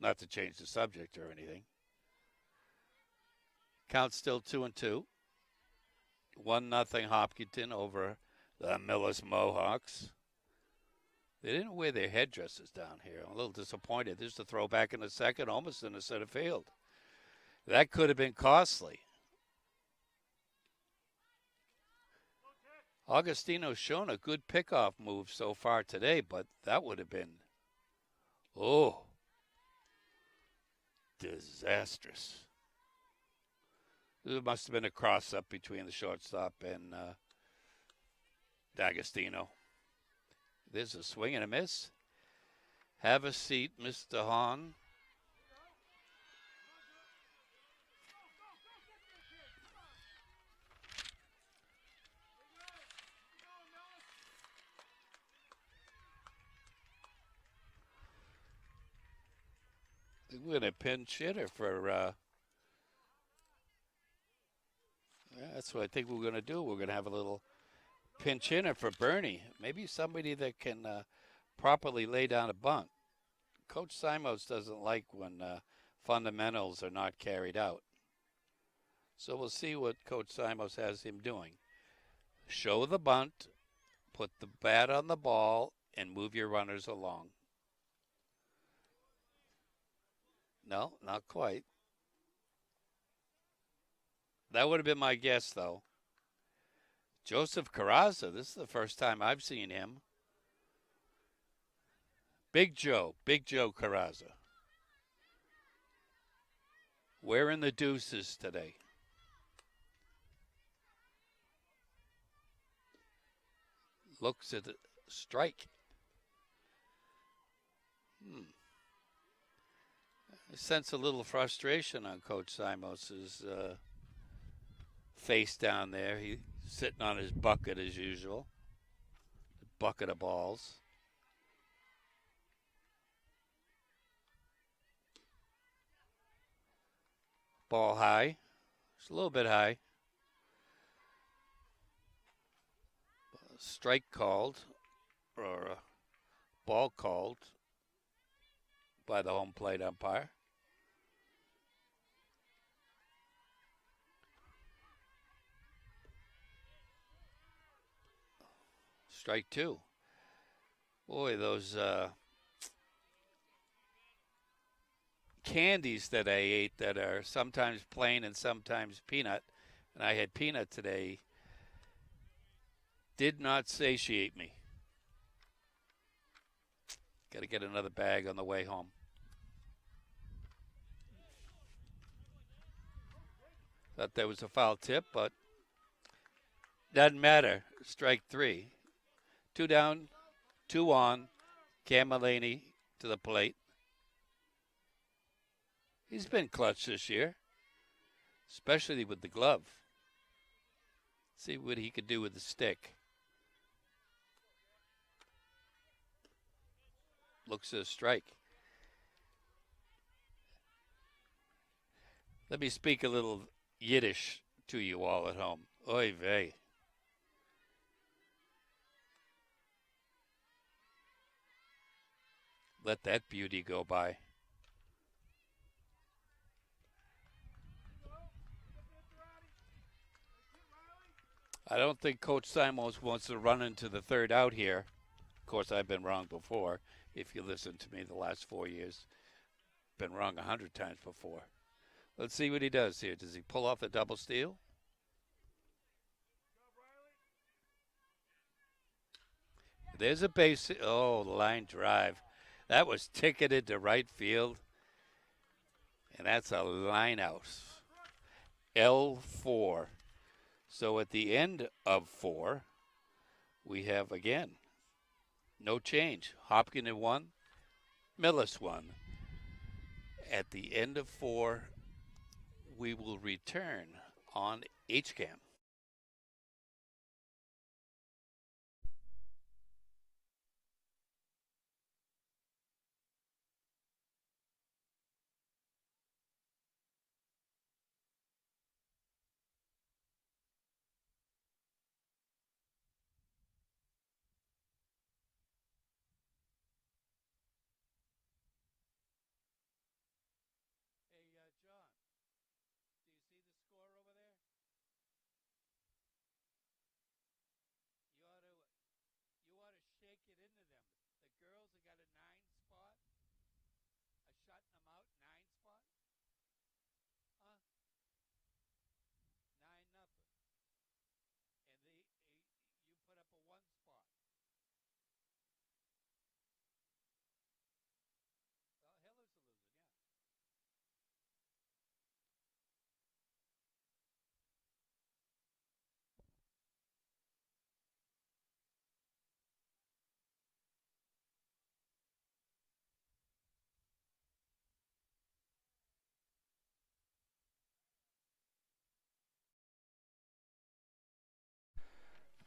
Speaker 2: Not to change the subject or anything. Count still 2-2. 1-0 Hopkinton over the Millis Mohawks. They didn't wear their headdresses down here. I'm a little disappointed. There's the throwback in the second, almost in the center field. That could have been costly. Augustino's shown a good pickoff move so far today, but that would have been, disastrous. There must have been a cross-up between the shortstop and D'Agostino. There's a swing and a miss. Have a seat, Mr. Hahn. We're going to pinch hitter for, that's what I think we're going to do. We're going to have a little pinch hitter for Bernie. Maybe somebody that can properly lay down a bunt. Coach Simos doesn't like when fundamentals are not carried out. So we'll see what Coach Simos has him doing. Show the bunt, put the bat on the ball, and move your runners along. No, not quite. That would have been my guess, though. Joseph Carrazza, this is the first time I've seen him. Big Joe Carrazza. Wearing the deuces today. Looks at the strike. I sense a little frustration on Coach Simos's face down there. He's sitting on his bucket as usual. A bucket of balls. Ball high. It's a little bit high. Strike called, or a ball called by the home plate umpire. Strike 2. Boy, those candies that I ate that are sometimes plain and sometimes peanut, and I had peanut today, did not satiate me. Got to get another bag on the way home. Thought there was a foul tip, but doesn't matter. Strike 3. 2 down, 2 on. Cam Mullaney to the plate. He's been clutch this year, especially with the glove. See what he could do with the stick. Looks at a strike. Let me speak a little Yiddish to you all at home. Oy vey. Let that beauty go by. I don't think Coach Simons wants to run into the third out here. Of course, I've been wrong before. If you listen to me the last 4 years, been wrong 100 times before. Let's see what he does here. Does he pull off the double steal? There's a base. Oh, line drive. That was ticketed to right field, and that's a line out. L4. So at the end of 4, we have again no change. Hopkins 1, Millis 1. At the end of 4, we will return on HCAM. Hey, John, do you see the score over there? You ought to shake it into them. The girls have got a 9 spot. Shutting them out 9 spot. Huh? 9-0. And you put up a 1 spot. Well, Hiller's are losing, yeah.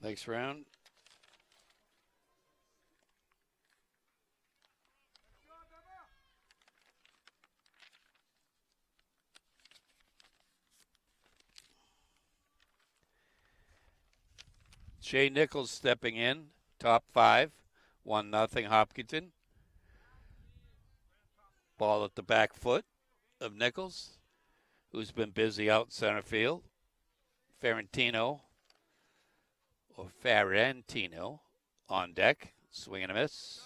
Speaker 2: Next round. Shea Nichols stepping in, top 5, 1-0 Hopkinton. Ball at the back foot of Nichols, who's been busy out center field. Ferrantino on deck, swing and a miss.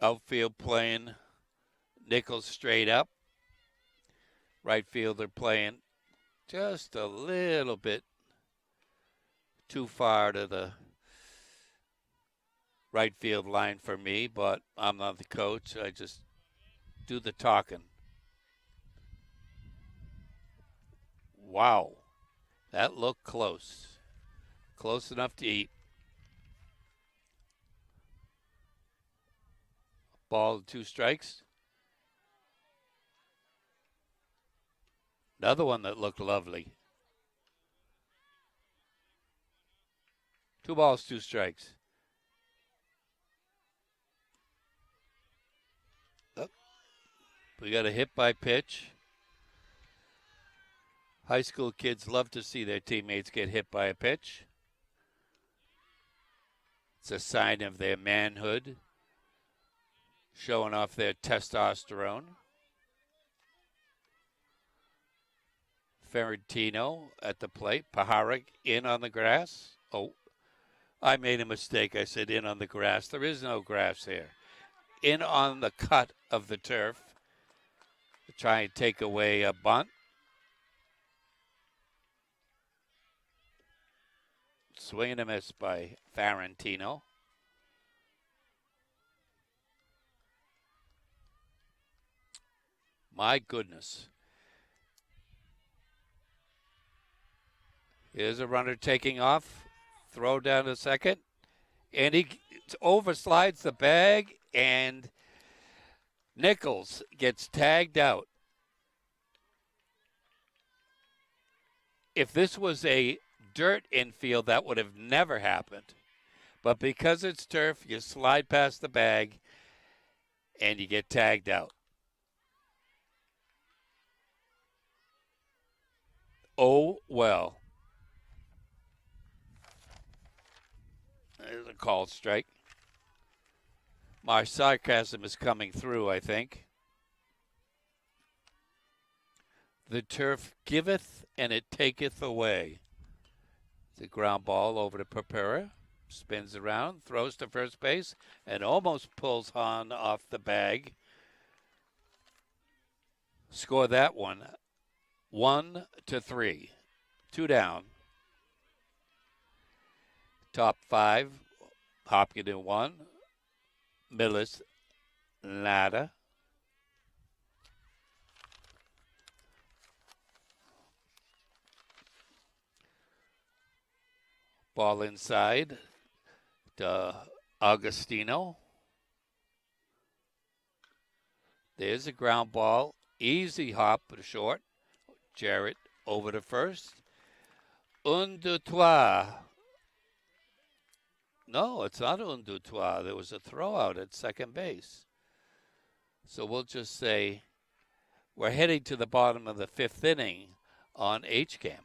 Speaker 2: Outfield playing Nichols straight up. Right fielder playing just a little bit too far to the right field line for me, but I'm not the coach. I just do the talking. Wow. That looked close. Close enough to eat. Ball, 2 strikes. Another one that looked lovely. 2 balls, 2 strikes. Oh, we got a hit by pitch. High school kids love to see their teammates get hit by a pitch. It's a sign of their manhood, showing off their testosterone. Ferrantino at the plate. Paharic in on the grass. Oh, I made a mistake. I said in on the grass. There is no grass here. In on the cut of the turf to try and take away a bunt. Swing and a miss by Ferrantino. My goodness. Here's a runner taking off. Throw down to second. And he overslides the bag, and Nichols gets tagged out. If this was a dirt infield, that would have never happened. But because it's turf, you slide past the bag, and you get tagged out. Oh, well. There's a called strike. My sarcasm is coming through, I think. The turf giveth and it taketh away. The ground ball over to Papura. Spins around, throws to first base, and almost pulls Hahn off the bag. Score that one 1-3. 2 down. Top 5. Hopkins 1. Millis, nada. Ball inside to Augustino. There's a ground ball. Easy hop to short. Jarrett over to first. Un, deux, trois. No, it's not un, deux, trois. There was a throw out at second base. So we'll just say we're heading to the bottom of the fifth inning on HCAM.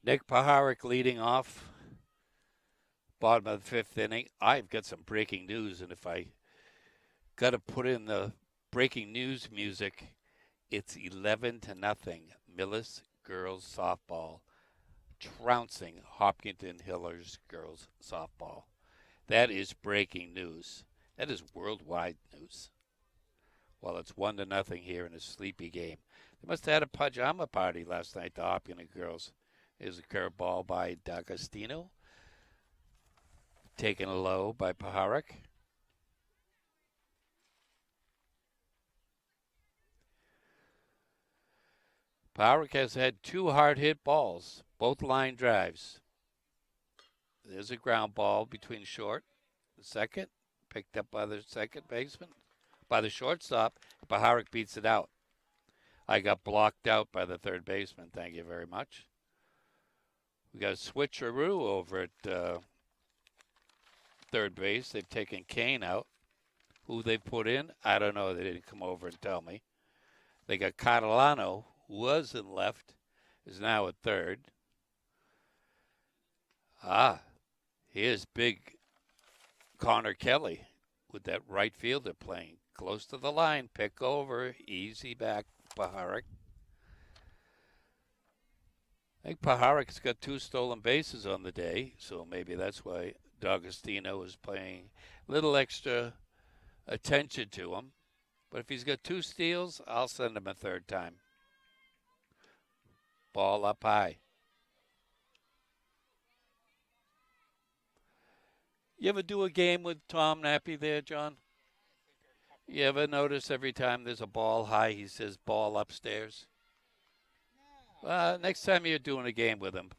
Speaker 2: Nick Paharic leading off, bottom of the fifth inning. I've got some breaking news, and if I got to put in the breaking news music, it's 11-0. Millis girls softball trouncing Hopkinton Hillers girls softball. That is breaking news. That is worldwide news. Well, it's 1-0 here in a sleepy game. They must have had a pajama party last night, the Hopkinton girls. Is a curveball by D'Agostino. Taken low by Paharic. Paharic has had two hard-hit balls, both line drives. There's a ground ball between short and second, picked up by the second baseman, by the shortstop. Paharic beats it out. I got blocked out by the third baseman. Thank you very much. We got a switcheroo over at third base. They've taken Kane out. Who they put in, I don't know. They didn't come over and tell me. They got Catalano, who was in left, is now at third. Here's big Connor Kelly with that right fielder playing close to the line. Pick over, easy back, Paharic. I think Paharic's got 2 stolen bases on the day, so maybe that's why D'Agostino is paying a little extra attention to him. But if he's got 2 steals, I'll send him a third time. Ball up high. You ever do a game with Tom Nappy there, John? You ever notice every time there's a ball high, he says ball upstairs? Next time you're doing a game with him,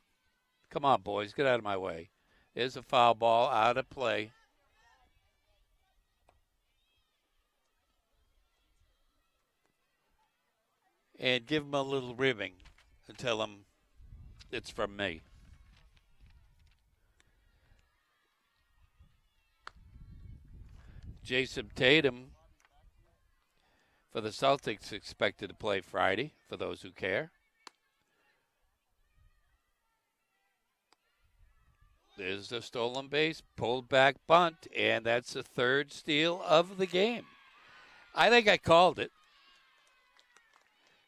Speaker 2: come on, boys, get out of my way. There's a foul ball out of play. And give him a little ribbing and tell him it's from me. Jason Tatum for the Celtics expected to play Friday, for those who care. There's the stolen base, pulled back bunt, and that's the third steal of the game. I think I called it.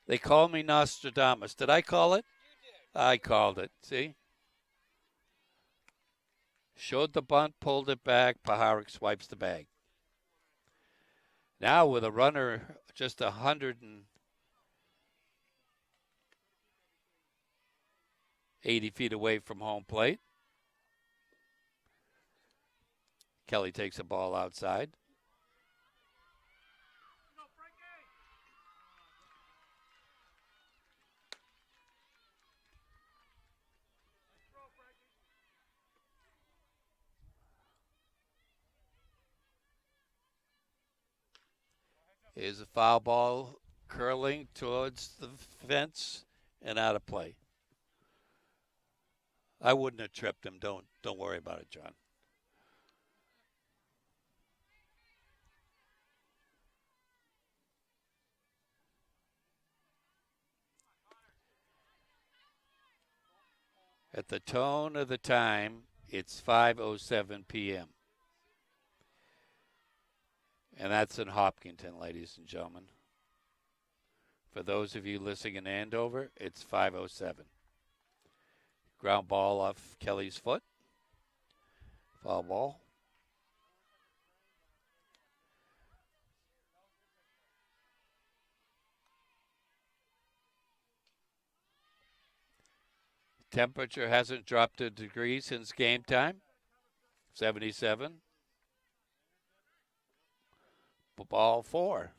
Speaker 2: They call me Nostradamus. Did I call it?
Speaker 1: You did.
Speaker 2: I called it. See? Showed the bunt, pulled it back. Paharik swipes the bag. Now with a runner just 180 feet away from home plate. Kelly takes a ball outside. Here's a foul ball curling towards the fence and out of play. I wouldn't have tripped him. Don't worry about it, John. At the tone of the time, it's 5:07 p.m. And that's in Hopkinton, ladies and gentlemen. For those of you listening in Andover, it's 5:07. Ground ball off Kelly's foot. Foul ball. Temperature hasn't dropped a degree since game time. 77. Ball 4.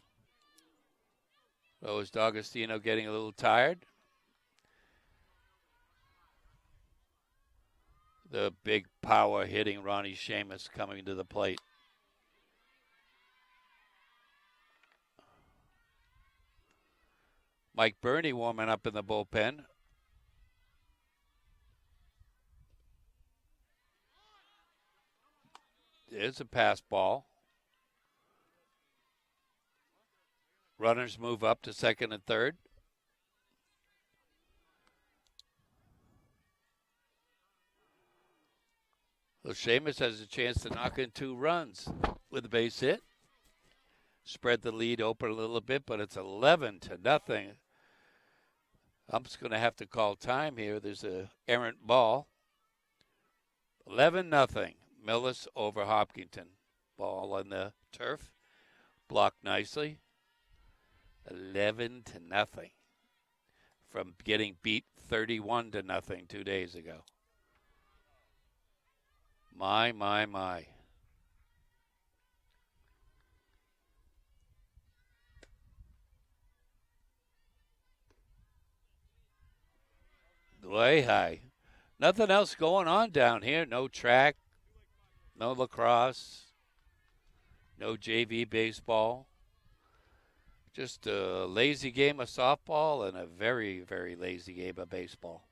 Speaker 2: So is D'Agostino getting a little tired? The big power hitting Ronnie Sheamus coming to the plate. Mike Burney warming up in the bullpen. There's a pass ball. Runners move up to second and third. Well, Sheamus has a chance to knock in 2 runs with a base hit. Spread the lead open a little bit, but it's 11-0. I'm just going to have to call time here. There's a errant ball. 11-0. Millis over Hopkinton. Ball on the turf. Blocked nicely. 11-0 from getting beat 31-0 2 days ago. My. Way high. Nothing else going on down here. No track, no lacrosse, no JV baseball. Just a lazy game of softball and a very, very lazy game of baseball.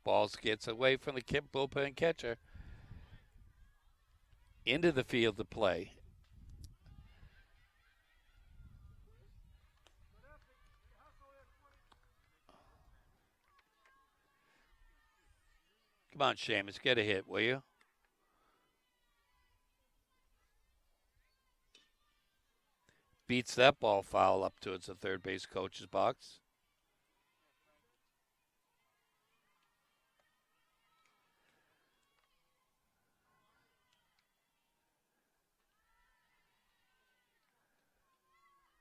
Speaker 2: Balls gets away from the bullpen catcher into the field to play. Come on, Sheamus, get a hit, will you? Beats that ball foul up towards the third base coach's box.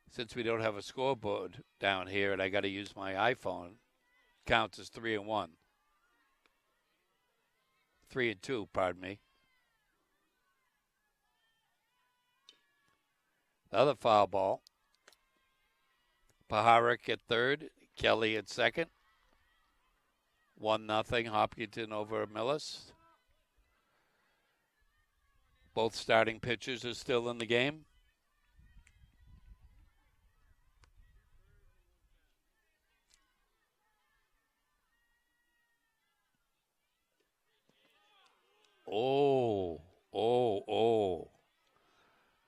Speaker 2: Since we don't have a scoreboard down here and I got to use my iPhone, counts as 3-1. 3-2, pardon me. Another foul ball. Paharik at third, Kelly at second. 1-0 Hopkinton over Millis. Both starting pitchers are still in the game. Oh.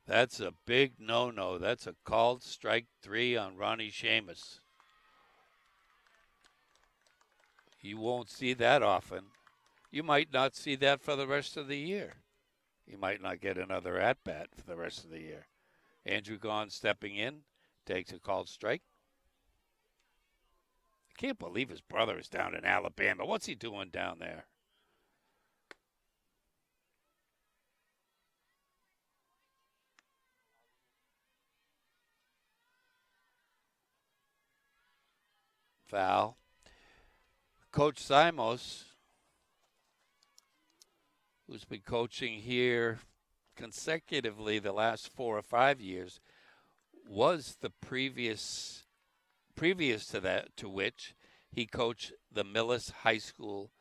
Speaker 2: That's a big no-no. That's a called strike 3 on Ronnie Sheamus. You won't see that often. You might not see that for the rest of the year. You might not get another at-bat for the rest of the year. Andrew Gahn stepping in, takes a called strike. I can't believe his brother is down in Alabama. What's he doing down there? Foul. Coach Simos, who's been coaching here consecutively the last 4 or 5 years, was the previous to that, to which he coached the Millis High School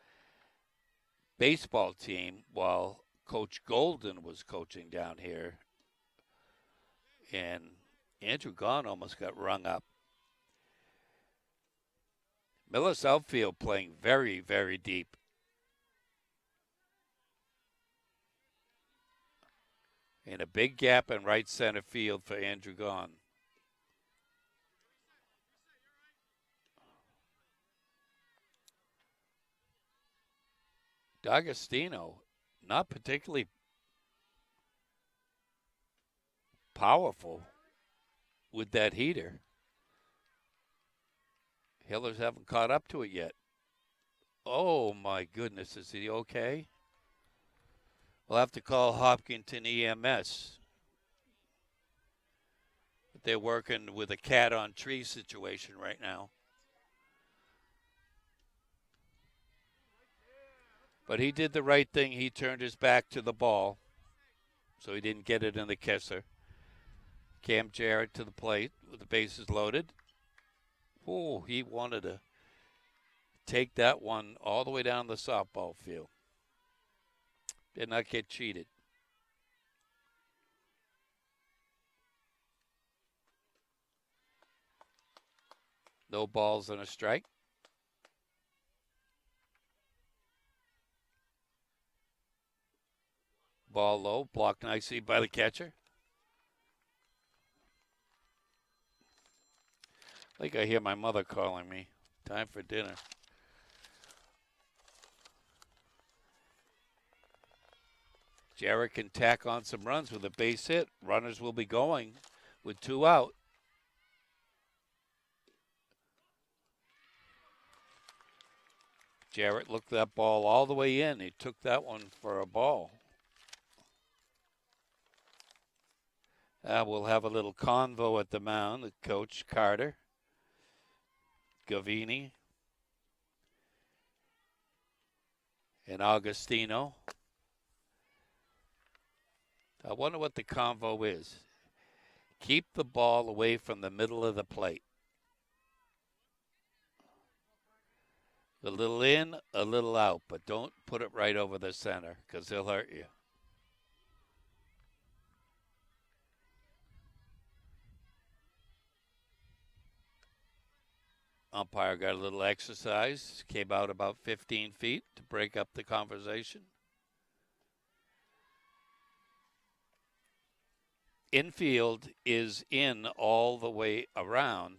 Speaker 2: baseball team while Coach Golden was coaching down here. And Andrew Gahn almost got rung up. Millis outfield playing very, very deep. And a big gap in right center field for Andrew Gahn. D'Agostino, not particularly powerful with that heater. Hillers haven't caught up to it yet. Oh, my goodness. Is he okay? We'll have to call Hopkinton EMS. But they're working with a cat on tree situation right now. But he did the right thing. He turned his back to the ball, so he didn't get it in the kisser. Cam Jarrett to the plate with the bases loaded. Oh, he wanted to take that one all the way down the softball field. Did not get cheated. No balls and a strike. Ball low, blocked nicely by the catcher. I think I hear my mother calling me. Time for dinner. Jarrett can tack on some runs with a base hit. Runners will be going with 2 out. Jarrett looked that ball all the way in. He took that one for a ball. We'll have a little convo at the mound with Coach Carter, Gavini, and Augustino. I wonder what the convo is. Keep the ball away from the middle of the plate. A little in, a little out, but don't put it right over the center because they'll hurt you. Umpire got a little exercise, came out about 15 feet to break up the conversation. Infield is in all the way around.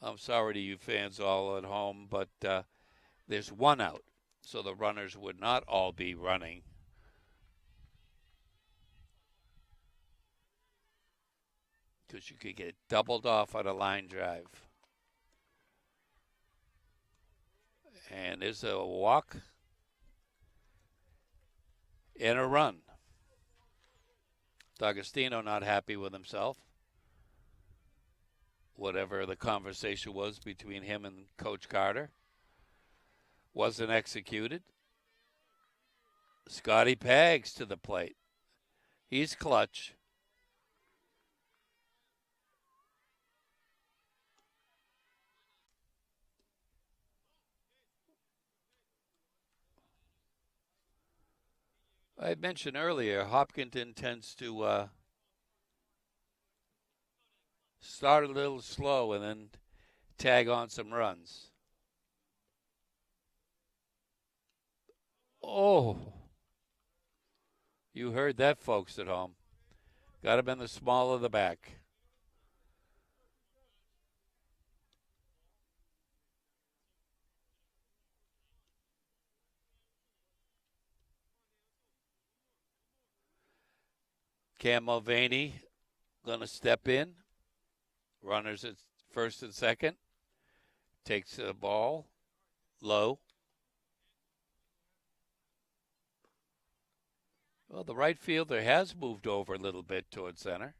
Speaker 2: I'm sorry to you fans all at home, but there's 1 out, so the runners would not all be running. Because you could get doubled off on a line drive. And there's a walk and a run. D'Agostino not happy with himself. Whatever the conversation was between him and Coach Carter wasn't executed. Scotty Paggs to the plate. He's clutch. I mentioned earlier, Hopkinton tends to start a little slow and then tag on some runs. Oh, you heard that, folks at home. Got him in the small of the back. Cam Mulvaney going to step in. Runners at first and second. Takes the ball low. Well, the right fielder has moved over a little bit towards center.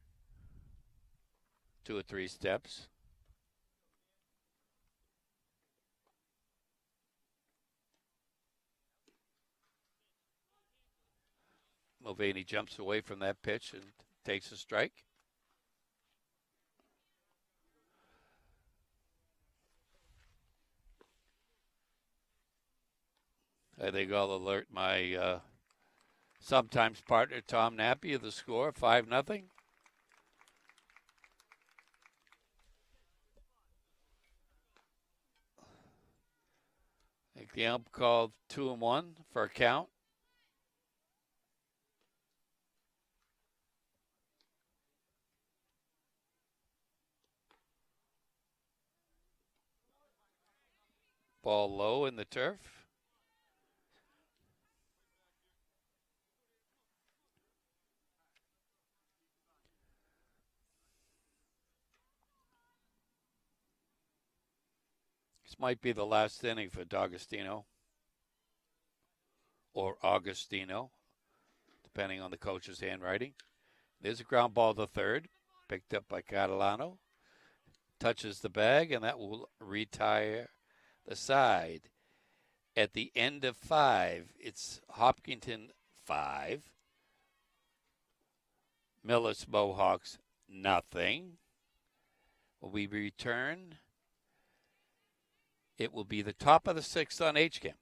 Speaker 2: 2 or 3 steps. Mulvaney jumps away from that pitch and takes a strike. I think I'll alert my sometimes partner Tom Nappy of the score, 5-0. I think the ump called 2-1 for a count. Ball low in the turf. This might be the last inning for D'Agostino or Augustino, depending on the coach's handwriting. There's a ground ball to third, picked up by Catalano. Touches the bag, and that will retire the side. At the end of 5, it's Hopkinton 5, Millis Mohawks nothing. When we return, it will be the top of the 6th on HCAM.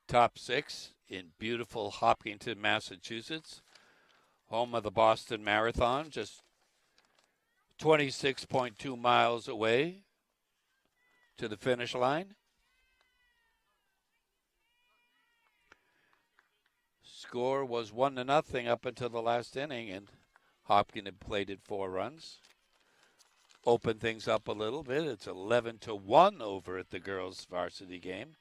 Speaker 2: Top 6 in beautiful Hopkinton, Massachusetts, home of the Boston Marathon, just 26.2 miles away to the finish line. Score was 1-0 up until the last inning, and Hopkinton plated 4 runs. Open things up a little bit. It's 11-1 over at the girls' varsity game.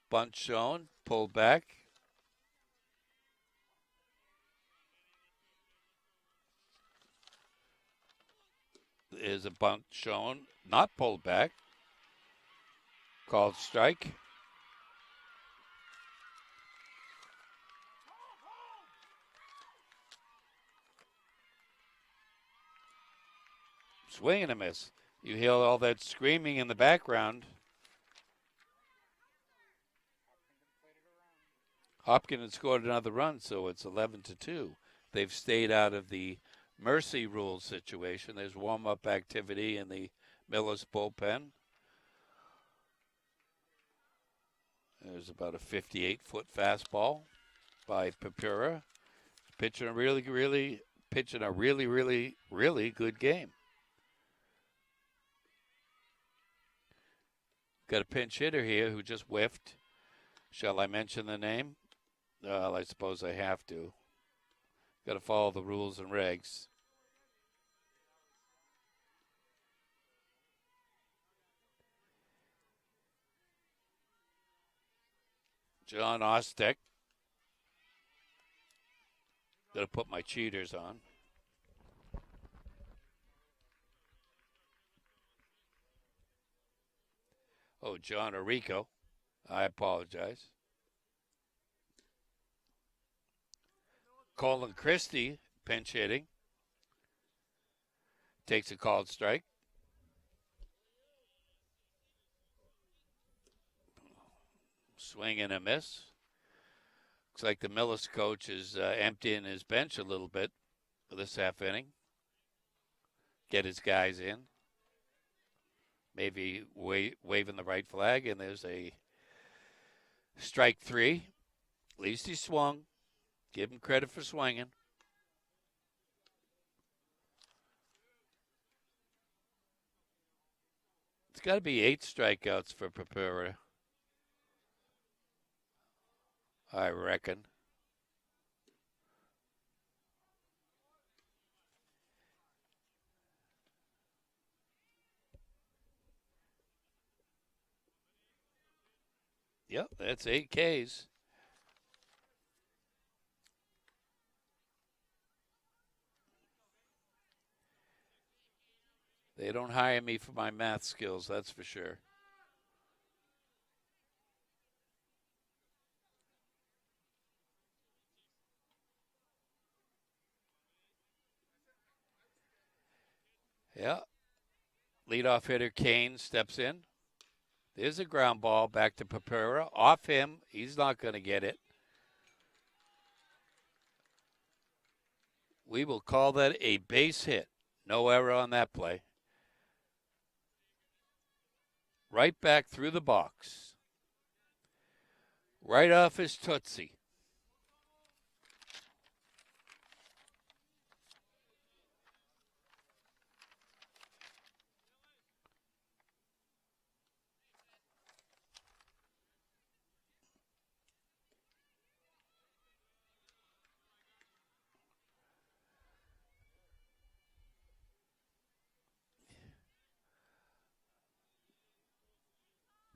Speaker 2: Bunt shown, pulled back. Is a bunt shown, not pulled back. Called strike. Swing and a miss. You hear all that screaming in the background. Hopkins scored another run, so it's 11-2. They've stayed out of the mercy rule situation. There's warm-up activity in the Millis bullpen. There's about a 58-foot fastball by Papura. Pitching a really good game. Got a pinch hitter here who just whiffed. Shall I mention the name? Well, I suppose I have to. Got to follow the rules and regs. John Ostek. Gonna put my cheaters on. Oh, John Orico. I apologize. Colin Christie, pinch hitting. Takes a called strike. Swing and a miss. Looks like the Millis coach is emptying his bench a little bit for this half inning. Get his guys in. Maybe waving the right flag, and there's a strike three. At least he swung. Give him credit for swinging. It's got to be 8 strikeouts for Papura, I reckon. Yep, that's 8 Ks. They don't hire me for my math skills, that's for sure. Yeah. Leadoff hitter Kane steps in. There's a ground ball back to Papura. Off him. He's not going to get it. We will call that a base hit. No error on that play. Right back through the box. Right off his Tootsie.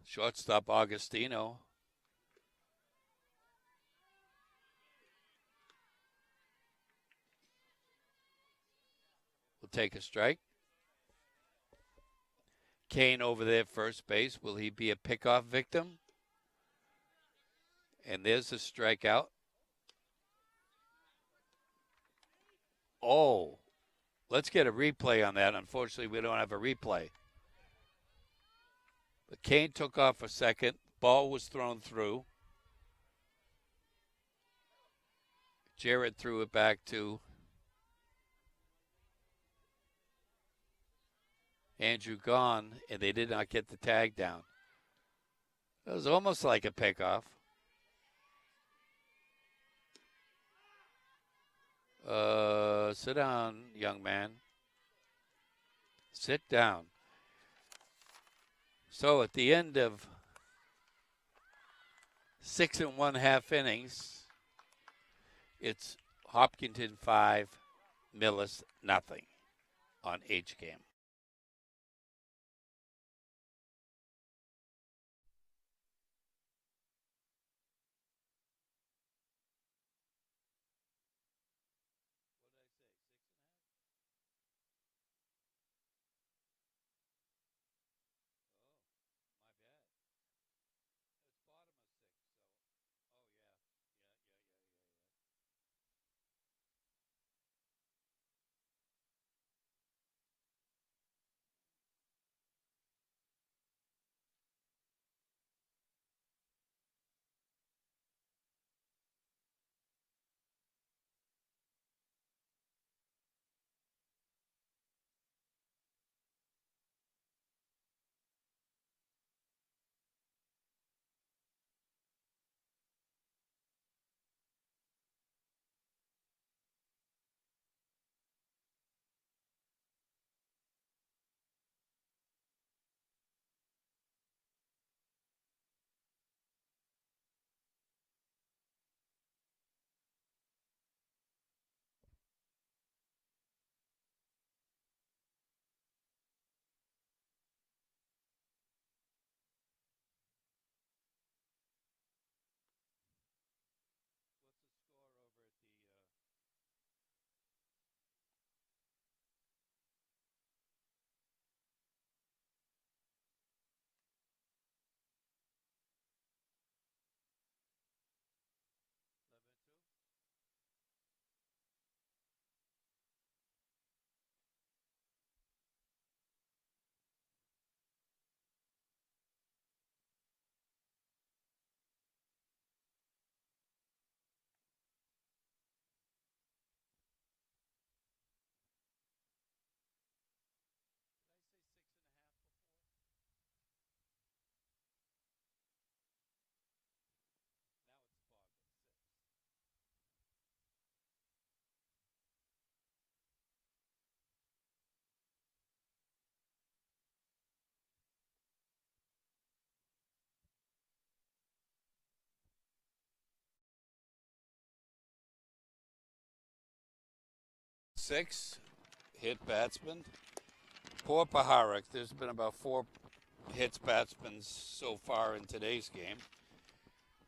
Speaker 2: Shortstop Augustino. Will take a strike. Kane over there, first base. Will he be a pickoff victim? And there's a strikeout. Oh, let's get a replay on that. Unfortunately, we don't have a replay. But Kane took off a second. Ball was thrown through. Jarrett threw it back to Andrew Gahn, and they did not get the tag down. It was almost like a pickoff. Sit down, young man. Sit down. So at the end of 6 1/2 innings, it's Hopkinton 5, Millis nothing on HCAM. 6 hit batsmen. Poor Paharik. There's been about 4 hits batsmen so far in today's game.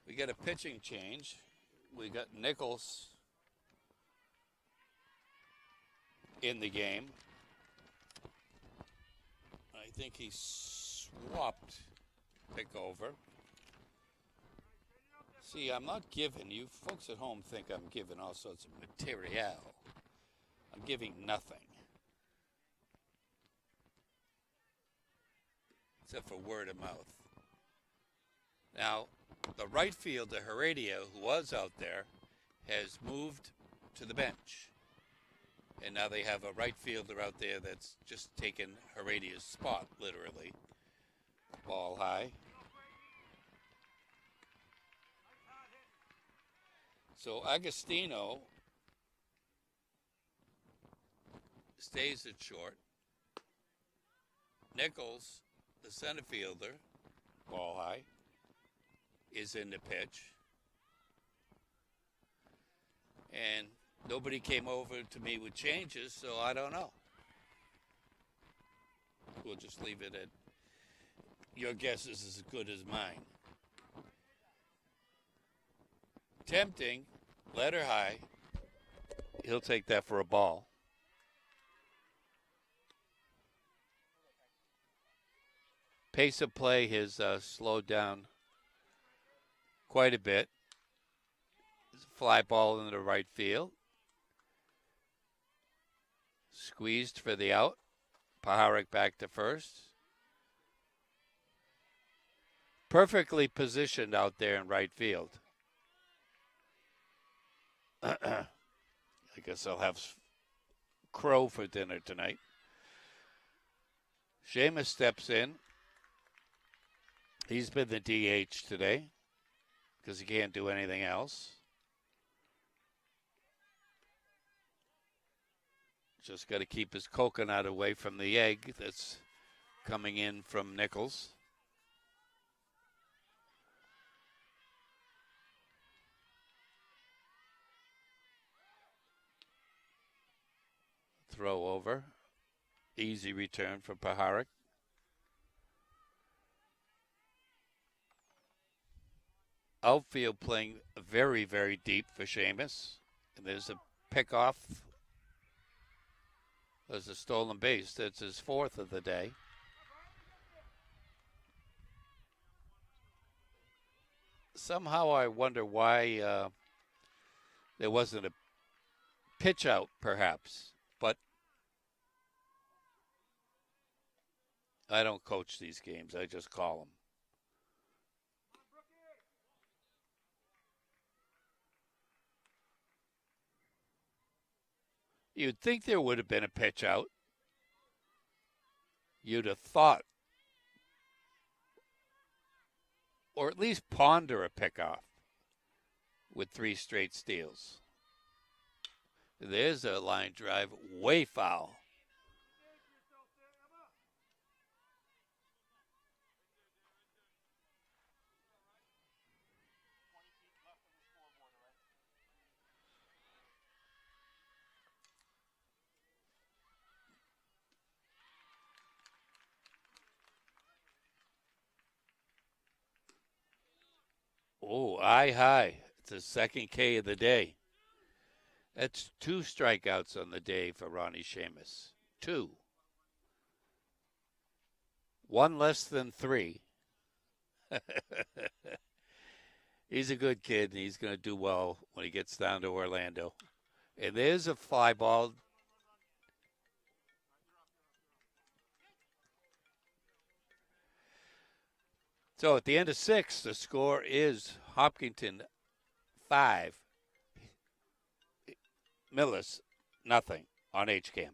Speaker 2: We get a pitching change. We got Nichols in the game. I think he swapped pick over. See, I'm not giving, you folks at home think I'm giving all sorts of material. I'm giving nothing. Except for word of mouth. Now, the right fielder, Heredia, who was out there, has moved to the bench. And now they have a right fielder out there that's just taken Heredia's spot, literally. Ball high. So Agostino stays at short. Nichols, the center fielder, ball high, is in the pitch. And nobody came over to me with changes, so I don't know. We'll just leave it at your guess is as good as mine. Tempting, letter high. He'll take that for a ball. Pace of play has slowed down quite a bit. Fly ball in the right field. Squeezed for the out. Paharik back to first. Perfectly positioned out there in right field. I guess I'll have crow for dinner tonight. Seamus steps in. He's been the DH today because he can't do anything else. Just got to keep his coconut away from the egg that's coming in from Nichols. Throw over. Easy return for Paharik. Outfield playing very, very deep for Seamus. And there's a pickoff. There's a stolen base. That's his 4th of the day. Somehow I wonder why there wasn't a pitch out, perhaps. But I don't coach these games. I just call them. You'd think there would have been a pitch out. You'd have thought. Or at least ponder a pickoff with 3 straight steals. There's a line drive, way foul. Oh, eye high. It's the second K of the day. That's 2 strikeouts on the day for Ronnie Seamus. 2. 1 less than 3. He's a good kid, and he's going to do well when he gets down to Orlando. And there's a fly ball. So at the end of 6, the score is Hopkinton 5, Millis nothing on HCAM.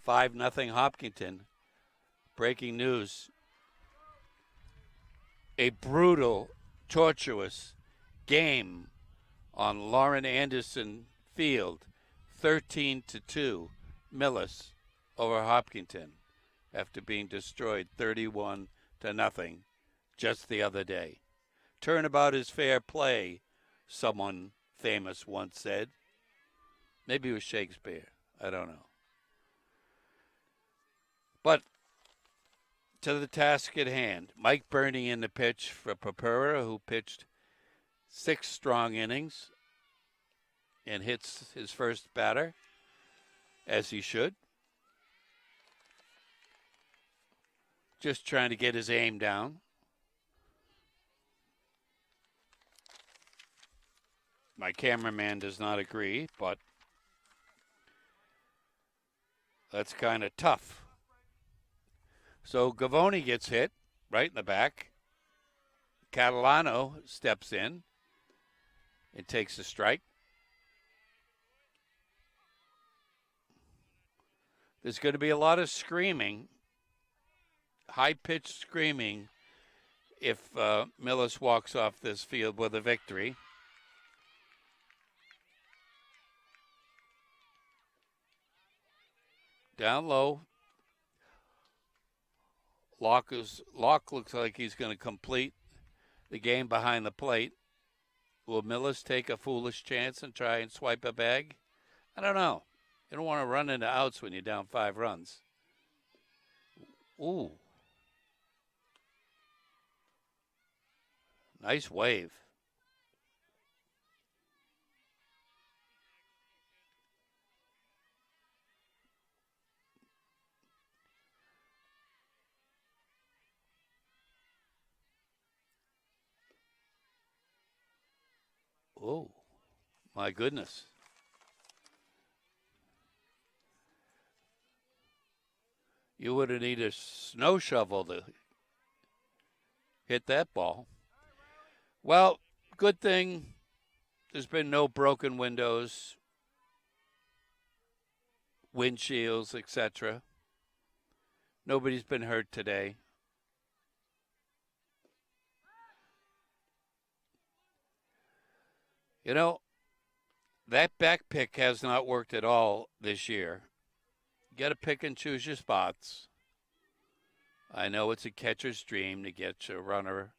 Speaker 2: 5-0 Hopkinton. Breaking news. A brutal, tortuous game on Lauren Anderson Field. 13-2. Millis over Hopkinton after being destroyed 31-0 just the other day. Turnabout is fair play, someone famous once said. Maybe it was Shakespeare. I don't know. But to the task at hand, Mike Burney in the pitch for Papura, who pitched 6 strong innings and hits his first batter, as he should. Just trying to get his aim down. My cameraman does not agree, but that's kind of tough. So Gavoni gets hit right in the back. Catalano steps in and takes a strike. There's going to be a lot of screaming, high-pitched screaming, if Millis walks off this field with a victory. Down low. Locke looks like he's going to complete the game behind the plate. Will Millis take a foolish chance and try and swipe a bag? I don't know. You don't want to run into outs when you're down 5 runs. Ooh. Nice wave. Oh, my goodness. You would have needed a snow shovel to hit that ball. Well, good thing there's been no broken windows, windshields, etc. Nobody's been hurt today. You know, that back pick has not worked at all this year. You got to pick and choose your spots. I know it's a catcher's dream to get your runner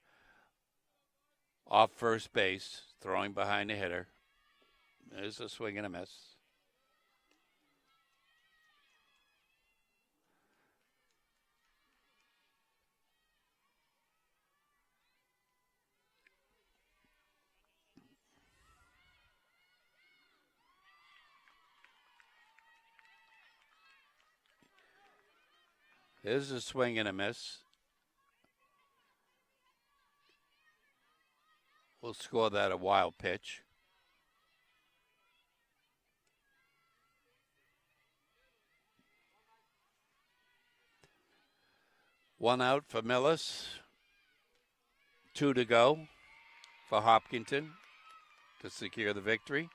Speaker 2: off first base, throwing behind the hitter. There's a swing and a miss. There's a swing and a miss. We'll score that a wild pitch. One out for Millis. 2 to go for Hopkinton to secure the victory.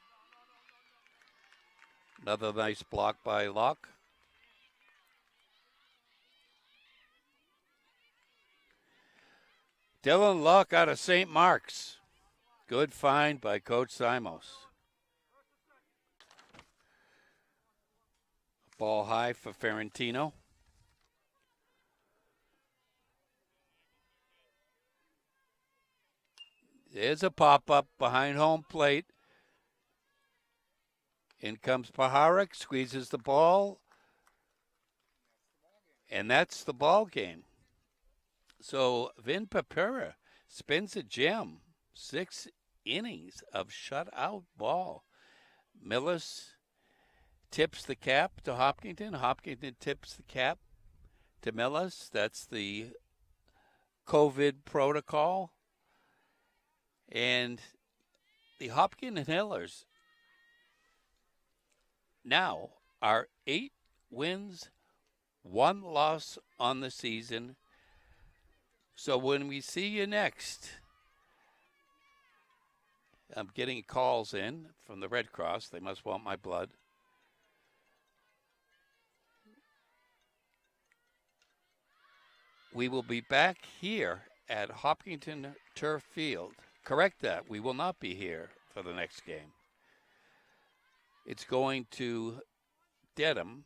Speaker 2: Another nice block by Locke. Dylan Locke out of St. Mark's. Good find by Coach Simos. Ball high for Ferrantino. There's a pop-up behind home plate. In comes Paharik, squeezes the ball. And that's the ball game. So Vin Papura spins a gem. 6 innings of shutout ball. Millis tips the cap to Hopkinton. Hopkinton tips the cap to Millis. That's the COVID protocol. And the Hopkinton Hillers now are 8 wins, 1 loss on the season. So when we see you next, I'm getting calls in from the Red Cross. They must want my blood. we will be back here at Hopkinton Turf Field. Correct that. We will not be here for the next game. It's going to Dedham,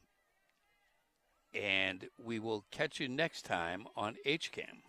Speaker 2: and we will catch you next time on HCAM.